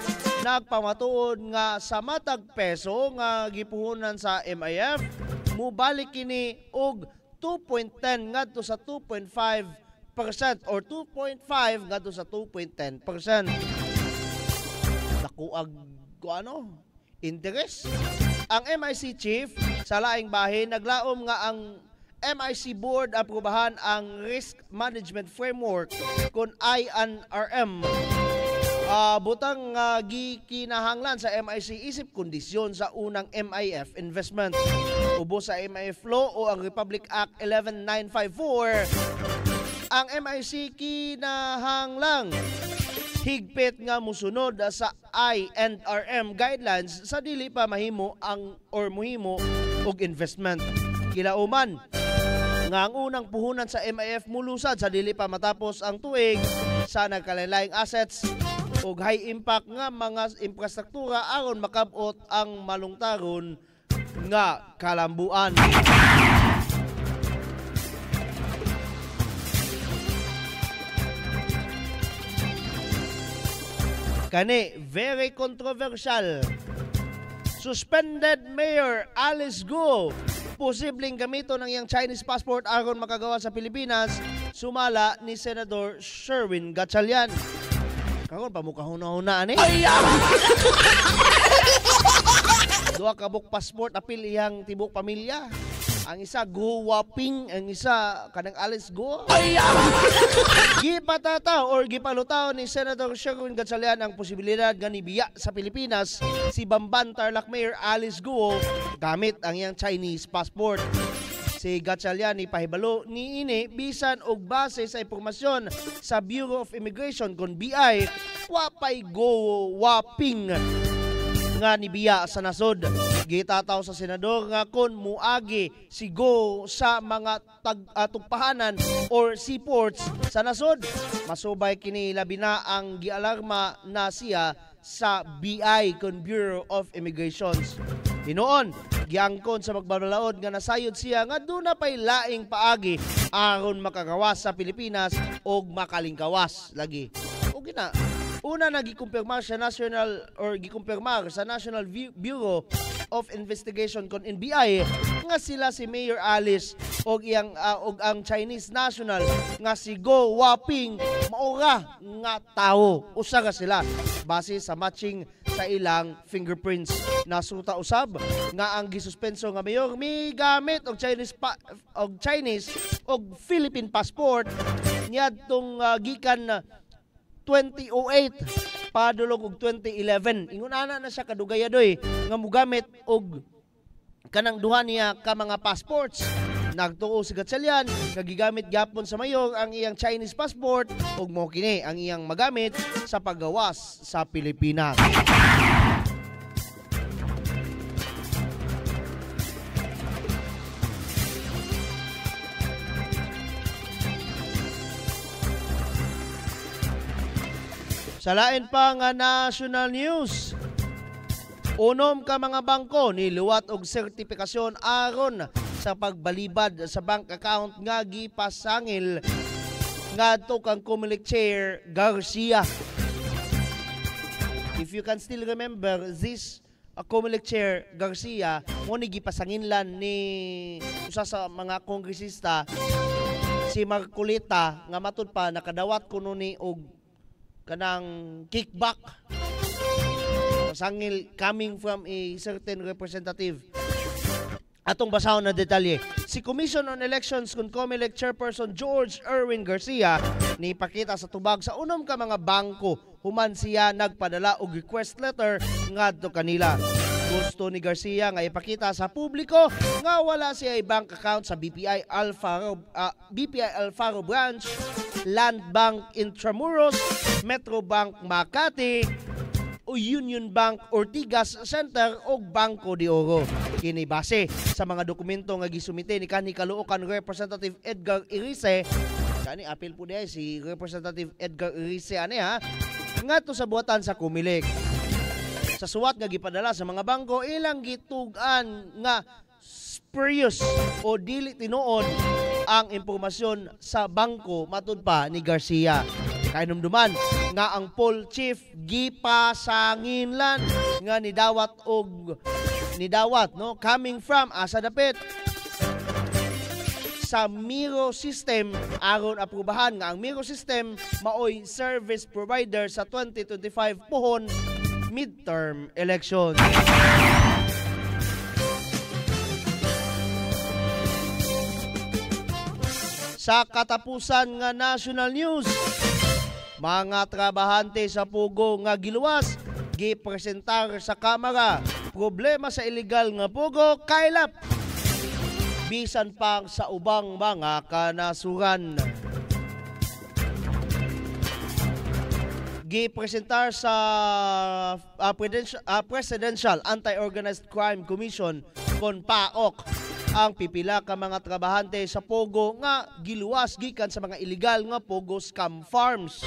nagpamatuod nga sa matag peso nga gipuhunan sa MIF, mubalik kini og 2.10 ngadto sa 2.5% or 2.5 ngadto sa 2.10%. Nakuag interes. Ang MIC chief sa laing bahin naglaom nga ang MIC board aprobahan ang risk management framework kun INRM. Butang gikinahanglan sa MIC isip kondisyon sa unang MIF investment. Ubos sa MIF law o ang Republic Act 11954, ang MIC kinahanglang higpit nga musunod sa INRM guidelines sa dili pa mahimo muhimo og investment. Kilauman nga ang unang puhunan sa MIF mulusad sa dili pa matapos ang tuig sa nagkalain-laing assets ug high impact nga mga infrastruktura aron makabot ang malungtaron nga kalambuan. Kani very controversial. Suspended Mayor Alice Guo posibleng gamito ng iyang Chinese passport aron makagawa sa Pilipinas, sumala ni Senador Sherwin Gatchalian. Karon pa mo kahuna-hunaan eh. Duha ka buk passport apil iyang tibok pamilya. Ang isa Guo Waping, ang isa kanang Alice Guo. Gipatataw or gipalutaw ni Senator Sherwin Gatchalian ang posibilidad nga nibiya sa Pilipinas si Bamban Tarlac Mayor Alice Guo gamit ang iyang Chinese passport. Si Gatchalian ni pahibalo niini bisan og base sa impormasyon sa Bureau of Immigration kon BI, wapay Guo Waping nga nibiya sa nasod. Gitataw sa senador nga kon muagi si Guo sa mga tugpahanan or seaports sa nasod, masubay kini labi na ang gialarma na siya sa BI kon Bureau of Immigrations. Hinoon, giangkon sa magbabalaod nga nasayod siya nga doon na pay laing paagi aron makagawas sa Pilipinas og makalingkawas lagi. O gina, una na gikumpirmar sa National Bureau of Investigation kon NBI nga sila si Mayor Alice og ang Chinese national nga si Guo Waping maura nga tawo. Usa ka sila base sa matching sa ilang fingerprints. Nasuta usab nga ang gisuspenso nga mayor mi gamit og Chinese og Philippine passport niadtong gikan 2008 padulog og 2011. Ingon ana na siya kadugayadoy nga mugamit og kanang duha niya ka mga passports. Nagtuo si Gatchalian nga gigamit gyapon sa mayor ang iyang Chinese passport ug mao kini ang iyang magamit sa paggawas sa Pilipinas. Sa lain pa nga national news, unom ka mga bangko niluwat og sertipikasyon aron sa pagbalibad sa bank account nga gipasangil ngadto kang Comelec Chair Garcia. If you can still remember this Comelec Chair Garcia, mo ni gipasanginlan ni usa sa mga kongresista si Marcolita nga matud pa nakadawat kuno ni og kanang kickback sangil coming from a certain representative. Atong basahon na detalye. Si Commission on Elections kun Comelec Chairperson George Erwin Garcia ni pakita sa tubag sa unom ka mga bangko human siya nagpadala og request letter ngadto kanila. Gusto ni Garcia nga ipakita sa publiko nga wala siya bank account sa BPI Alfaro Branch, Land Bank Intramuros, Metro Bank Makati, o Union Bank Ortigas Center o Banco de Oro. Kini base sa mga dokumento nga gisumite ni kanhi kaluokan Representative Edgar Irice. Kani apil po diay si Representative Edgar Irice ani ha. Ngadto sa buhatan sa Comelec. Sa suwat nga gipadala sa mga bangko ilang gitugan nga spurious o dili tinuod ang impormasyon sa bangko matud pa ni Garcia. Kainumduman nga ang poll chief gipasanginlan nga nidawat no coming from asa dapit sa Miro system aron aprubahan nga ang Miro system maoy service provider sa 2025 pohon midterm election. Sa katapusan nga national news, mga trabahante sa Pugo nga giluwas, gipresentar sa Kamara, problema sa illegal nga Pugo, kailap. Bisan pang sa ubang mga kanasuran. gipresentar sa Presidential Anti-Organized Crime Commission kon PAOK ang pipila ka mga trabahante sa Pogo nga giluwas gikan sa mga illegal nga Pogo scam farms.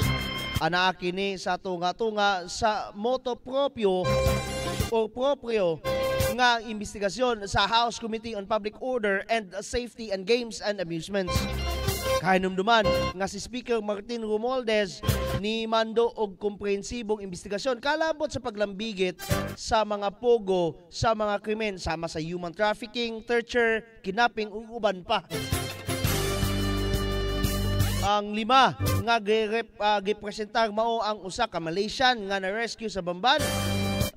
Ana kini sa tunga-tunga sa moto proprio nga investigasyon sa House Committee on Public Order and Safety and Games and Amusements. Kahinumduman nga si Speaker Martin Romualdez ni mando og komprehensibong investigasyon kalabot sa paglambigit sa mga pogo sa mga krimen sama sa human trafficking, torture, kidnapping ug uban pa. Ang lima nga gipresentar mao ang usa ka Malaysian nga na-rescue sa Bamban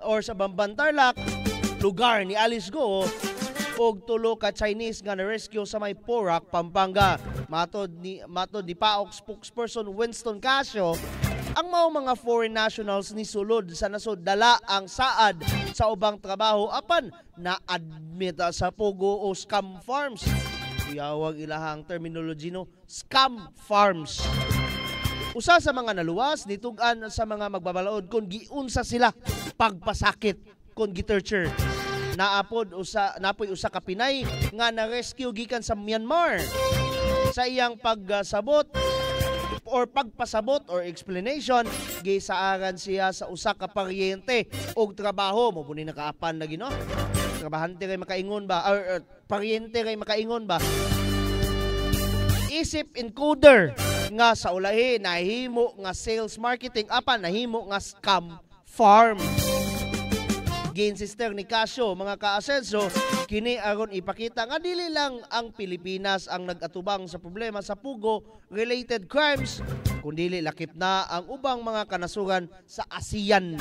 or sa Bamban Tarlac, lugar ni Alice Go, og tulo ka Chinese nga na-rescue sa may Porac, Pampanga. Matod ni PAOK spokesperson Winston Casio, ang mao mga foreign nationals ni sulod sa nasod dala ang saad sa ubang trabaho apan na-admit sa Pogo o scam farms. Iyawag ilahang terminology no, scam farms. Usa sa mga naluwas nitugan sa mga magbabalaod kung giunsa sila pagpasakit kung gi-torture. Napoy usa ka Pinay nga na-rescue gikan sa Myanmar. Sa iyang pagsabot or pagpasabot or explanation, gisaaran siya sa usa ka paryente og trabaho mo puni nakaapan lagi no. Trabahante kay makaingon ba or paryente kay makaingon ba? Isip encoder nga sa ulahi nahimo nga sales marketing apan nahimo nga scam farm. Sister ni Casio, mga ka-asenso, kini aron ipakita nga dili lang ang Pilipinas ang nag-atubang sa problema sa Pugo-related crimes, kundi lakip na ang ubang mga kanasuran sa ASEAN.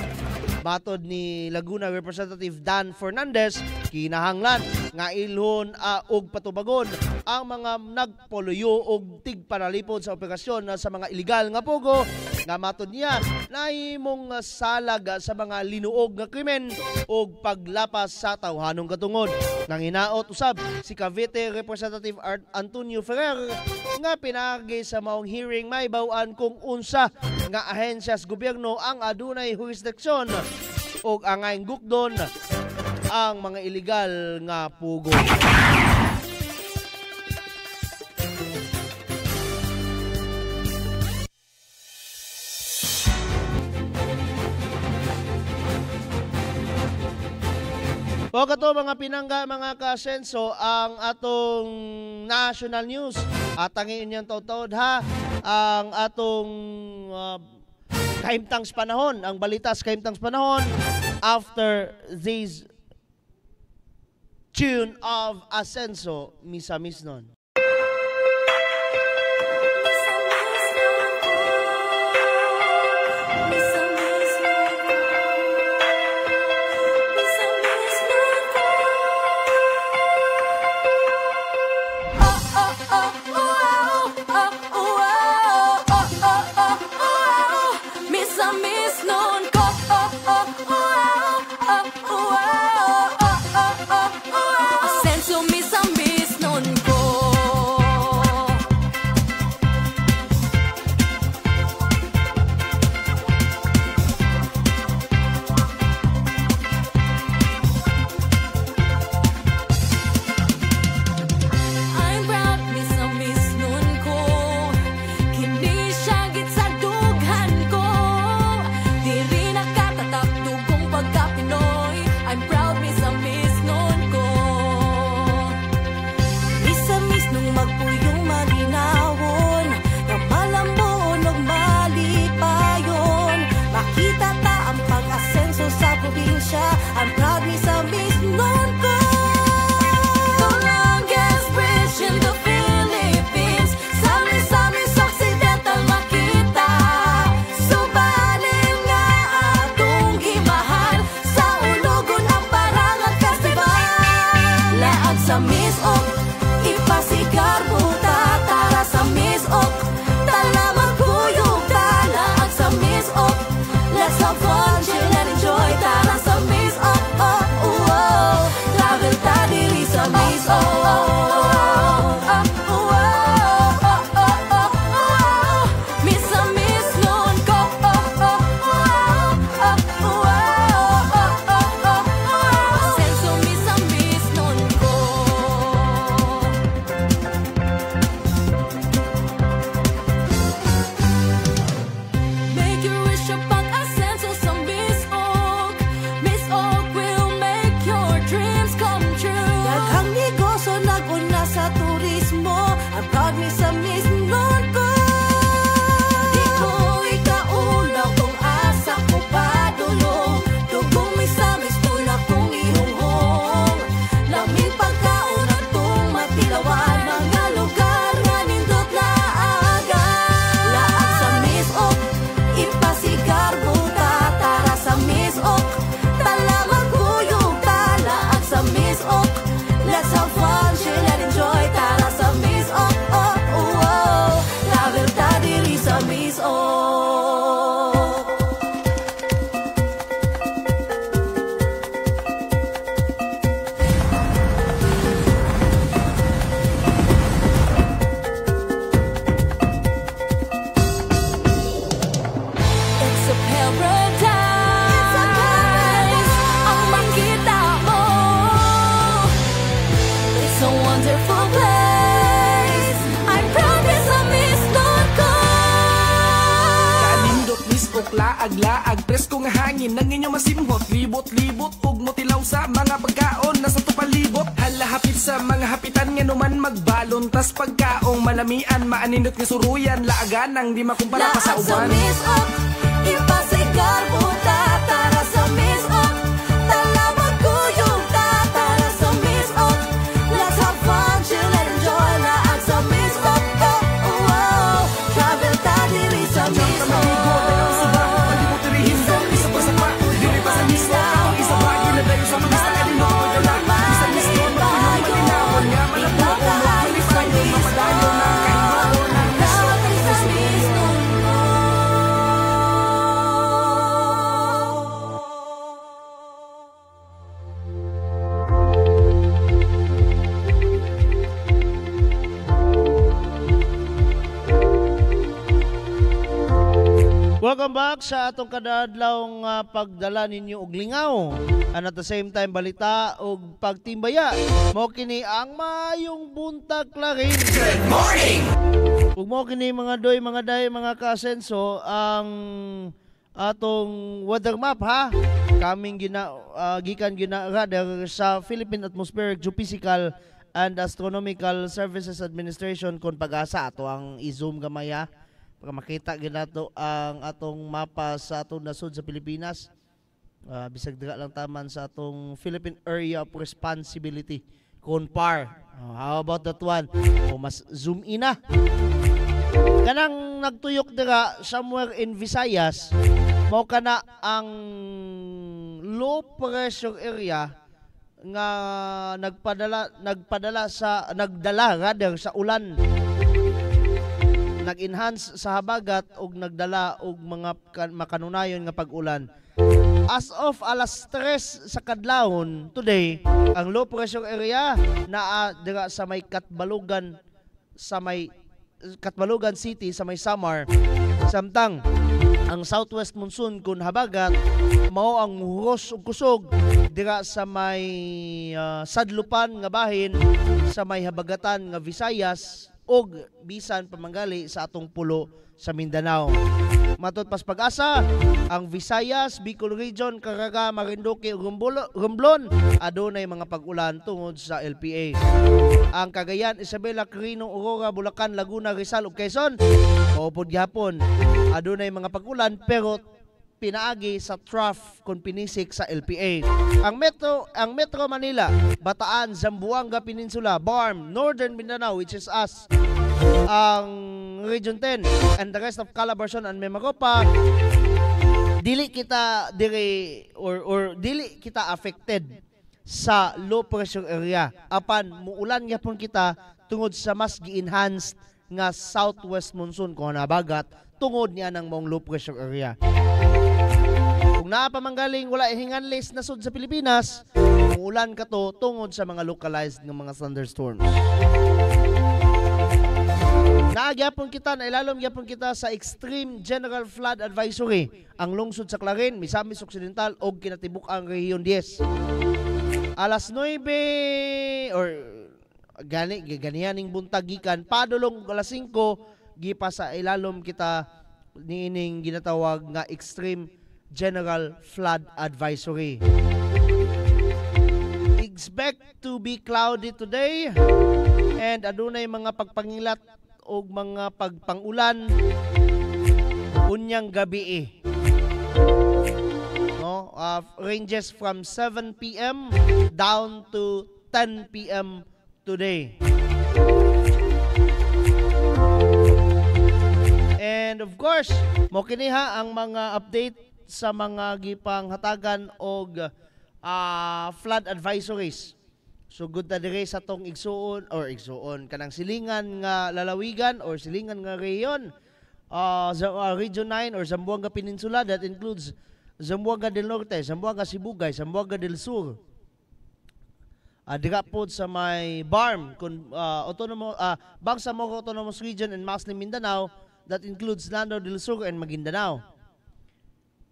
Matod ni Laguna Representative Dan Fernandez, kinahanglan nga ilhon og patubagon ang mga nagpoluyo og tigpanalipod sa operasyon sa mga illegal nga Pugo, nga matod niya nahimong salag sa mga linuog nga krimen og paglapas sa tawhanong katungod. Nanginaot usab si Cavite Representative Antonio Ferrer nga pinagi sa maong hearing may baw-an kung unsa nga ahensya sa gobyerno ang adunay jurisdiksyon og angay gukdon ang mga illegal nga pugo. O kato mga pinangga, mga kasenso, ang atong national news. At tangin niyang taod ha, ang atong kahimtangs panahon, ang balitas kahimtangs panahon after this tune of Asenso, Misa Misnon. I'm proud me sa Misnon ko. The longest bridge in the Philippines. Sami-sami sa Occidental makita. Subanin nga atong gimahal. Sa Ulugon ang Parangal Festival. Laag sa Misok, ipasigar buta. Tara sa Misok, tala magkuyog ta. Laag sa Misok, let's have fun, chill and enjoy. Tara sa Misok, travel ta diri sa Misok. Misa Misnon ko, laag-laag, presko nga hangin nang inyong masimhot, libot-libot ug motilaw sa mga pagkaon nasa tupalibot. Halahapit sa mga hapitan nga numan magbalon, tas pagkaong malamian maaninot nga suruyan, laagan nang di makumpara pa sa uwan. Laag sa misok, ipasigar buta, tara sa misok, tala magkuyog ta, tara sa misok, let's have fun, chill and enjoy. Laag sa misok, oh, wow, travel ta diri sa misok. Welcome back sa atong kadadlawng pagdala ninyo og lingaw, and at the same time balita og pagtimbaya. Mo kini ang mayong buntag larin. Good morning. Ug mo kini mga doy, mga day, mga kasenso ang atong weather map ha. Kaming gikan rather sa Philippine Atmospheric Geophysical and Astronomical Services Administration kon pag-asa ato ang i-zoom gamay ha. Para makita ginato ang atong mapa sa atong nasod sa Pilipinas. Bisag dira lang taman sa atong Philippine Area of Responsibility, CONPAR. How about that one? O mas zoom in na. Kanang nagtuyok dira somewhere in Visayas, mao kana ang low pressure area nga nagdala sa ulan, nag-enhance sa habagat ug nagdala og mga makanunayon nga pag-ulan. As of alas 3 sa kadlawon today, ang low pressure area naa dira sa may Katbalugan City sa may Samar. Samtang ang southwest monsoon kun habagat mao ang muhuros ug kusog dira sa may sadlupan nga bahin sa may habagatan nga Visayas og bisan pamanggali sa atong pulo sa Mindanao. Matod pas pag-asa, ang Visayas, Bicol Region, Caraga, Marinduque ug Romblon adunay mga pag-ulan tungod sa LPA. Ang Cagayan, Isabela, Quirino, Aurora, Bulacan, Laguna, Rizal ug Quezon maupod gyapon adunay mga pag-ulan pero pinaagi sa trough kon pinisik sa LPA. Ang Metro Manila, Bataan, Zamboanga Peninsula, Barm, Northern Mindanao which is us, ang Region 10 and the rest of Calabarzon and Mimaropa, dili kita affected sa low pressure area. Apan muulan gyapon kita tungod sa mas gi-enhanced nga southwest monsoon kung nabagat tungod niya ng mong low pressure area. Kung naapamanggaling wala hinganlis na sud sa Pilipinas, muulan ka to tungod sa mga localized ng mga thunderstorms. Nailalom gyapon kita sa Extreme General Flood Advisory ang lungsod sa Clarin, Misamis Occidental ug kinatibuk-ang Rehiyon 10. Alas 9 or ganiyaning buntag gikan padulong alas 5 gipa sa ilalom kita niining ginatawag nga Extreme General Flood Advisory. Expect to be cloudy today and adunay mga pagpangilat o mga pagpangulan unyang gabi no? Ranges from 7 p.m. down to 10 p.m. today. And of course, mo kiniha ang mga update sa mga gipang hatagan og flood advisories. So good ta dire sa tong igsuon kanang silingan nga lalawigan or silingan nga rehiyon, Region 9 or Zamboanga Peninsula, that includes Zamboanga del Norte, Zamboanga Sibugay, Zamboanga del Sur. Dira pod sa may BARM Bangsamoro Autonomous Region and Maslim Mindanao, that includes Lanao del Sur and Maguindanao.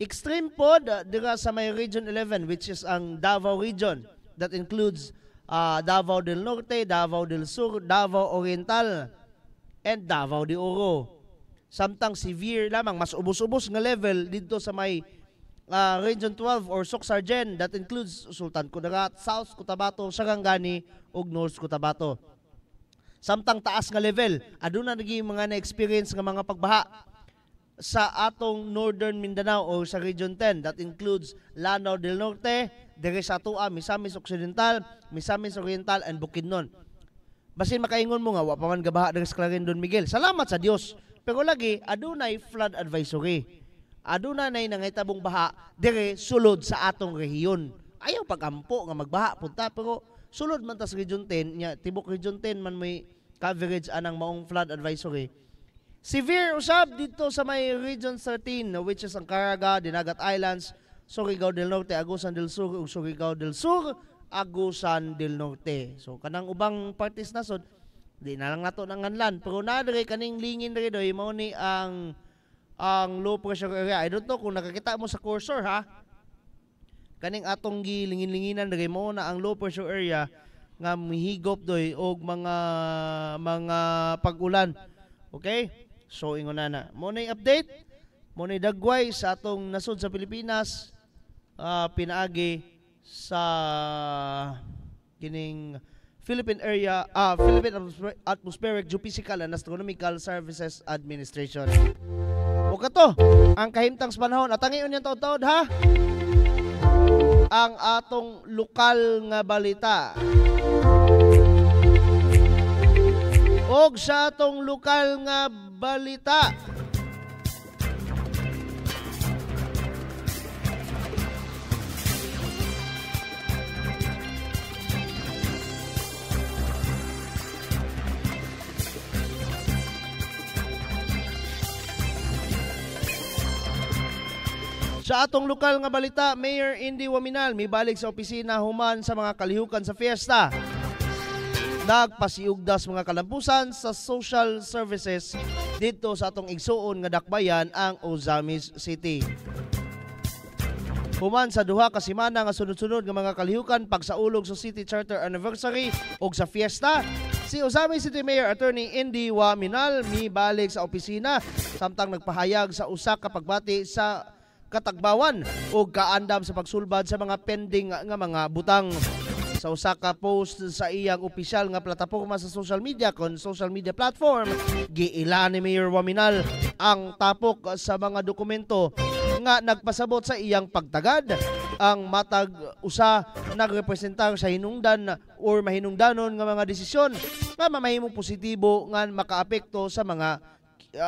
Extreme pod dira sa may Region 11 which is ang Davao Region, that includes Davao del Norte, Davao del Sur, Davao Oriental, and Davao de Oro. samtang severe lamang mas ubos-ubos nga level dito sa may Region 12 or Soc-Sargen that includes Sultan Kudarat, South Cotabato, Sarangani ug North Cotabato. Samtang taas nga level, aduna naging mga na-experience nga mga pagbaha sa atong Northern Mindanao o sa Region 10 that includes Lanao del Norte, dire sa Atua, Misamis Occidental, Misamis Oriental and Bukidnon. Basin makaingon mo nga wa pa man gabaha dire sa Clarendon, Miguel. Salamat sa Dios. Pero lagi adunay flood advisory. Aduna nay nangitabong baha dire sulod sa atong rehiyon. Ayaw pagampo nga magbaha punta pero sulod man ta sa Region 10 nya tibok Region 10 man may coverage anang maong flood advisory. Severe usab dito sa may Region 13 which is ang Caraga, Dinagat Islands, Surigao del Norte, Agusan del Sur ug Surigao del Sur, Agusan del Norte. So kanang ubang parties nasod di na lang nato nanganlan pero na dire kaning lingin dire doy mao ni ang low pressure area. I don't know kung nakakita mo sa cursor ha. Kaning atong gilingin-linginan dire mo na ang low pressure area nga mihigop doy og mga pag-ulan. Okay? So ingon na. Mo nay update. Mo nay dagway sa atong nasod sa Pilipinas pinaagi sa kining Philippine Atmospheric Geophysical and Astronomical Services Administration. O kato, ang kahimtang sa panahon. At ang iyon yung taod-taod ha. Ang atong lokal nga balita. Og sa atong lokal nga balita. Sa atong lokal nga balita, Mayor Indy Waminal mibalik sa opisina human sa mga kalihukan sa fiesta. Nagpasiugdas mga kalampusan sa social services dito sa atong igsuon nga dakbayan ang Ozamis City. Human sa duha ka semana nga sunod-sunod nga mga kalihukan pagsaulog sa City Charter Anniversary ug sa fiesta, si Ozamis City Mayor Attorney Indy Waminal mibalik sa opisina samtang nagpahayag sa usa ka pagbati sa katagbawan o kaandam sa pagsulbad sa mga pending nga mga butang. Sa usa ka post sa iyang opisyal nga plataporma sa social media kon social media platform, giila ni Mayor Waminal ang tapok sa mga dokumento nga nagpasabot sa iyang pagtagad ang matag usa nagrepresentar sa hinungdan or mahinungdanon nga mga desisyon nga mamahimong positibo nga makaapekto sa mga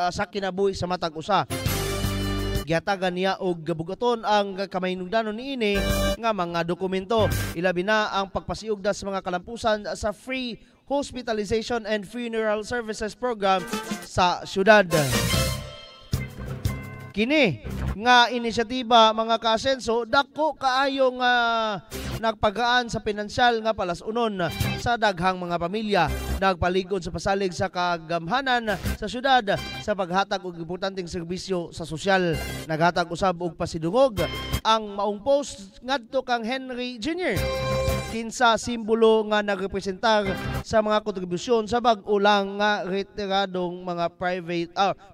sa kinabuhi sa matag usa. Giatagan niya og gabugaton ang kamahinungdanon niini nga mga dokumento. Ilabi na ang pagpasiugdas sa mga kalampusan sa Free Hospitalization and Funeral Services Program sa syudad. Kini nga inisyatiba mga kaasenso dako kaayo nga nagpagaan sa pinansyal nga palasunon sa daghang mga pamilya. Nagpaligod sa pasalig sa kagamhanan sa syudad sa paghatag og importanteng serbisyo sa sosyal. Naghatag usab og pasidungog ang maong post ngadto kang Henry Jr. kinsa simbolo nga nagrepresentar sa mga kontribusyon sa bag-o lang nga retiradong mga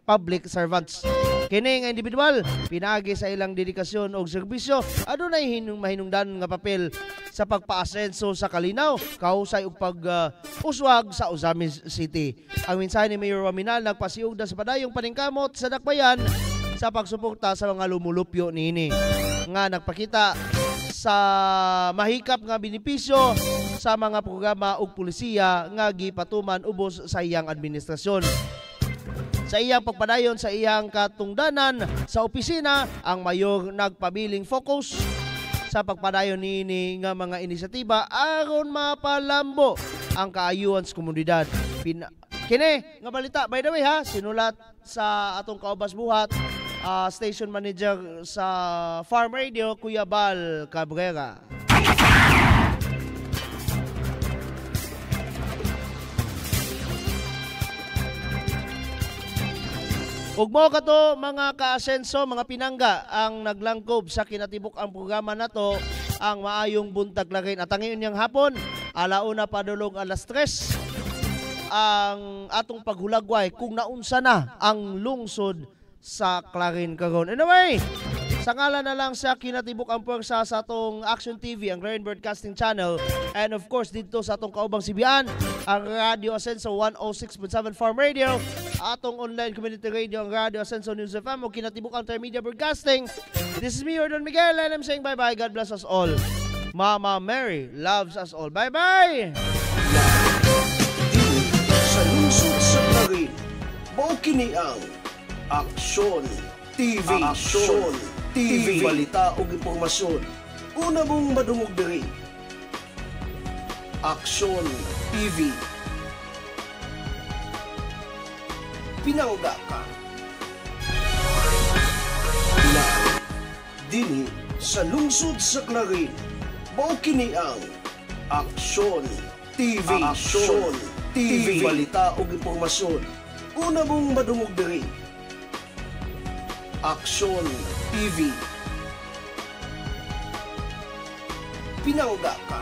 public servants. Kini nga individual pinaagi sa ilang dedikasyon og serbisyo adunay mahinungdanon nga papel sa pagpaasenso sa kalinaw, kahusay ug pag-uswag sa Ozamis City. Ang mensahe ni Mayor Waminal nagpasiugda sa padayong paningkamot sa dakbayan sa pagsuporta sa mga lumulupyo niini nga nagpakita sa mahikap nga benepisyo sa mga programa ug pulisiya nga gipatuman ubos sa iyang administrasyon. Sa iyang pagpadayon sa iyang katungdanan sa opisina, ang mayor nagpabiling focus sa pagpadayon niini nga mga inisyatiba aron mapalambo ang kaayuhan sa komunidad. Kini nga balita, by the way ha, sinulat sa atong kaubas buhat station manager sa Farm Radio, Kuya Bal Cabrera. Ug mo kato mga kaasenso, mga pinangga ang naglangkob sa kinatibok ang programa nato ang maayong buntag lagay at ang iyon hapon alauna padulong alas 3 ang atong paghulagway kung naunsa na ang lungsod sa Clarin karon. Anyway, sa ngalan na lang sa kinatibuk ang pwersa sa atong Action TV, ang Clarin Broadcasting Channel, and of course dito sa atong kaubang sibian, ang Radio Ascenso 106.7 Farm Radio, atong online community radio, ang Radio Ascenso News FM, o kinatibuk ang Media Broadcasting. This is me, Jordan Miguel, and I'm saying bye-bye. God bless us all. Mama Mary loves us all. Bye-bye! Sa lungsod sa Clarin, mao kini ang Action TV. Action TV. Balita ug impormasyon. Una mong madungog diri. Action TV. Pinangga ka. Na dinhi sa lungsod sa Clarin, mao kini ang Action TV. Action TV. Balita ug impormasyon. Una mong madungog diri. Action TV. Pinangga ka.